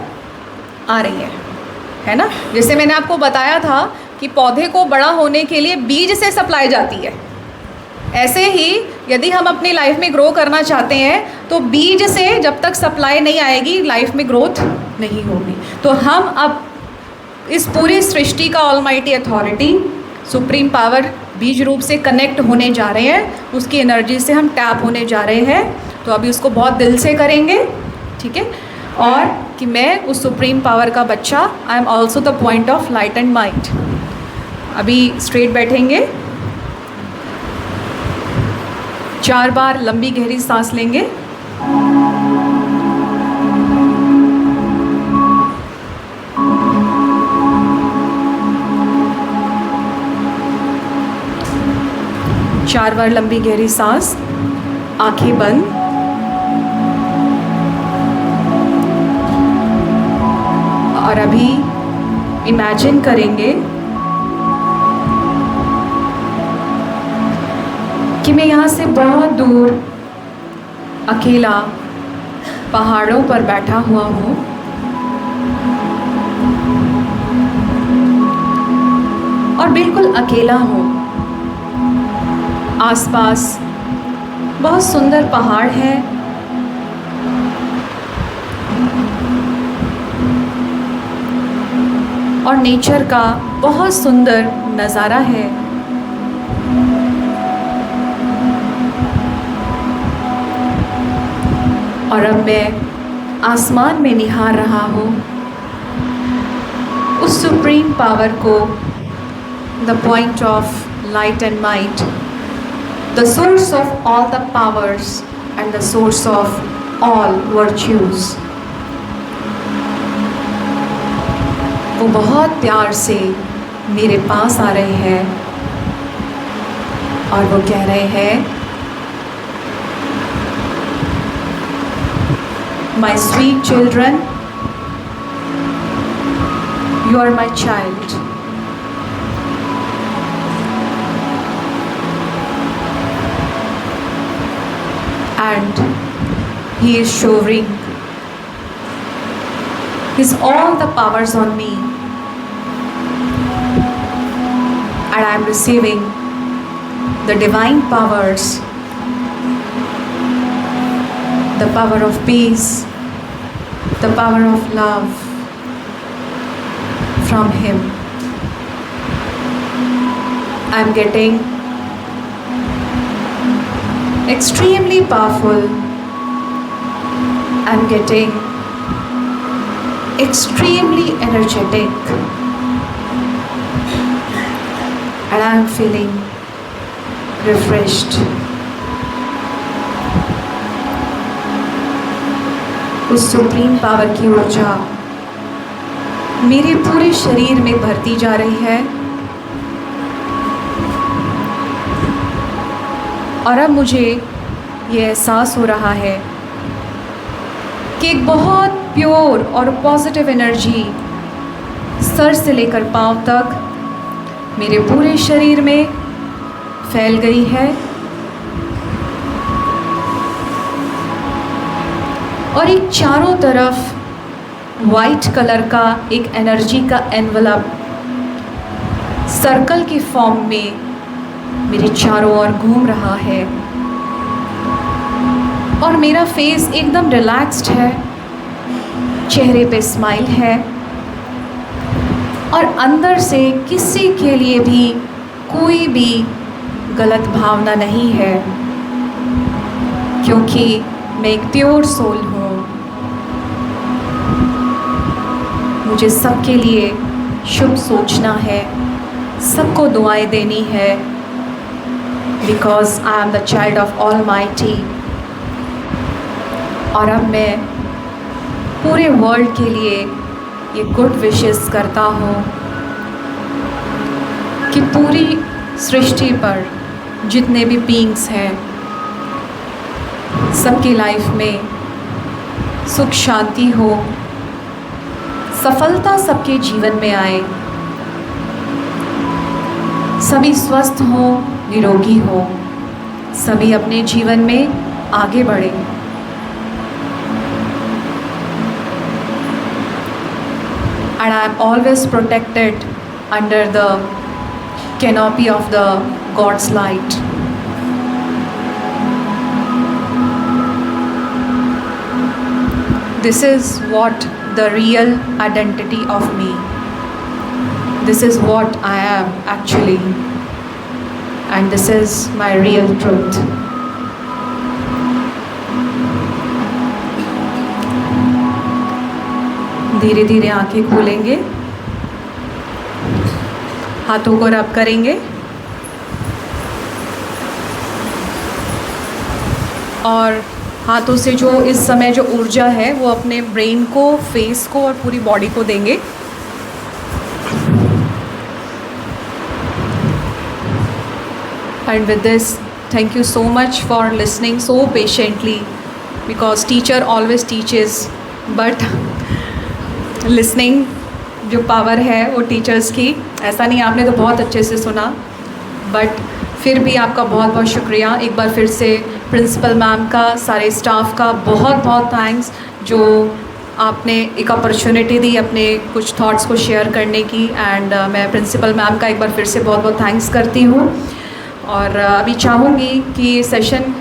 आ रही है ना। जैसे मैंने आपको बताया था कि पौधे को बड़ा होने के लिए बीज से सप्लाई जाती है, ऐसे ही यदि हम अपनी लाइफ में ग्रो करना चाहते हैं तो बीज से जब तक सप्लाई नहीं आएगी लाइफ में ग्रोथ नहीं होगी। तो हम अब इस पूरी सृष्टि का ऑलमाइटी अथॉरिटी, सुप्रीम पावर बीज रूप से कनेक्ट होने जा रहे हैं, उसकी एनर्जी से हम टैप होने जा रहे हैं। तो अभी उसको बहुत दिल से करेंगे, ठीक है। और कि मैं उस सुप्रीम पावर का बच्चा, I am also the point of light and might. अभी स्ट्रेट बैठेंगे, 4 बार लंबी गहरी सांस लेंगे। चार बार लंबी गहरी सांस, आंखें बंद। और अभी इमेजिन करेंगे कि मैं यहाँ से बहुत दूर अकेला पहाड़ों पर बैठा हुआ हूँ और बिल्कुल अकेला हूँ। आसपास बहुत सुंदर पहाड़ है, और नेचर का बहुत सुंदर नज़ारा है। और अब मैं आसमान में निहार रहा हूँ उस सुप्रीम पावर को, the point of light and might, the source of all the powers and the source of all virtues। वो बहुत प्यार से मेरे पास आ रहे हैं और वो कह रहे हैं, My sweet children, you are my child। And he is showering his all the powers on me, and I am receiving the divine powers, the power of peace, the power of love from Him. I'm getting extremely powerful. I'm getting extremely energetic. And I'm feeling refreshed. उस supreme power की ऊर्जा मेरे पूरे शरीर में भरती जा रही है और अब मुझे ये एहसास हो रहा है कि एक बहुत प्योर और पॉजिटिव एनर्जी सर से लेकर पांव तक मेरे पूरे शरीर में फैल गई है और एक चारों तरफ वाइट कलर का एक एनर्जी का एनवलप सर्कल के फॉर्म में मेरे चारों ओर घूम रहा है और मेरा फेस एकदम रिलैक्स्ड है, चेहरे पे स्माइल है और अंदर से किसी के लिए भी कोई भी गलत भावना नहीं है, क्योंकि मैं एक प्योर सोल हूँ। मुझे सबके लिए शुभ सोचना है, सबको दुआएं देनी है, because I am the child of almighty. और अब मैं पूरे वर्ल्ड के लिए ये गुड विशेस करता हूँ कि पूरी सृष्टि पर जितने भी बीइंग्स हैं सबकी लाइफ में सुख शांति हो, सफलता सबके जीवन में आए, सभी स्वस्थ हो, निरोगी हो, सभी अपने जीवन में आगे बढ़े। And I am always protected under the canopy of the God's light. This is what the real identity of me. This is what I am actually. And this is my real truth. धीरे धीरे आंखें खोलेंगे, हाथों को रब करेंगे और हाथों से जो इस समय जो ऊर्जा है वो अपने ब्रेन को, फेस को और पूरी बॉडी को देंगे। And with this, thank you so much for listening so patiently, because teacher always teaches, but listening जो पावर है वो टीचर्स की, ऐसा नहीं आपने तो बहुत अच्छे से सुना, बट फिर भी आपका बहुत बहुत शुक्रिया। एक बार फिर से प्रिंसिपल मैम का, सारे स्टाफ का बहुत बहुत थैंक्स, जो आपने एक अपॉर्चुनिटी दी अपने कुछ थॉट्स को शेयर करने की। एंड मैं प्रिंसिपल मैम का एक बार फिर से बहुत बहुत थैंक्स करती हूँ। और अभी चाहूँगी कि सेशन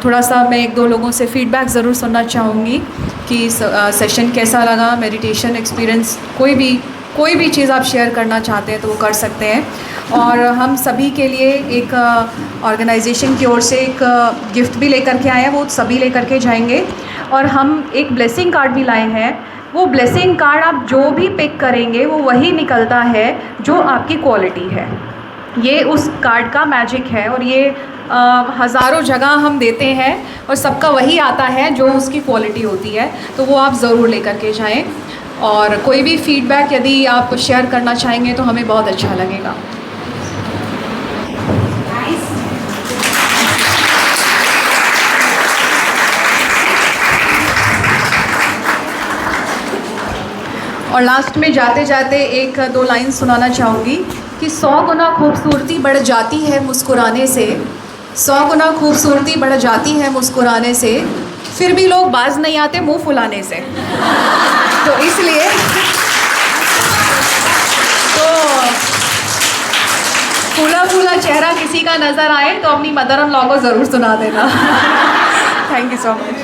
थोड़ा सा मैं एक दो लोगों से फ़ीडबैक ज़रूर सुनना चाहूँगी कि सेशन कैसा लगा, मेडिटेशन एक्सपीरियंस, कोई भी चीज़ आप शेयर करना चाहते हैं तो वो कर सकते हैं। और हम सभी के लिए एक ऑर्गेनाइजेशन की ओर से एक गिफ्ट भी लेकर के आए हैं, वो सभी लेकर के जाएंगे। और हम एक ब्लेसिंग कार्ड भी लाए हैं, वो ब्लेसिंग कार्ड आप जो भी पिक करेंगे वो वही निकलता है जो आपकी क्वालिटी है। ये उस कार्ड का मैजिक है और ये हज़ारों जगह हम देते हैं और सबका वही आता है जो उसकी क्वालिटी होती है, तो वो आप ज़रूर लेकर के जाएं। और कोई भी फीडबैक यदि आप शेयर करना चाहेंगे तो हमें बहुत अच्छा लगेगा। और लास्ट में जाते जाते एक दो लाइन सुनाना चाहूँगी कि 100 गुना खूबसूरती बढ़ जाती है मुस्कुराने से, 100 गुना खूबसूरती बढ़ जाती है मुस्कुराने से, फिर भी लोग बाज नहीं आते मुंह फुलाने से। तो इसलिए तो फूला फूला चेहरा किसी का नज़र आए तो अपनी मदर इन लॉ को ज़रूर सुना देना। Thank you so much.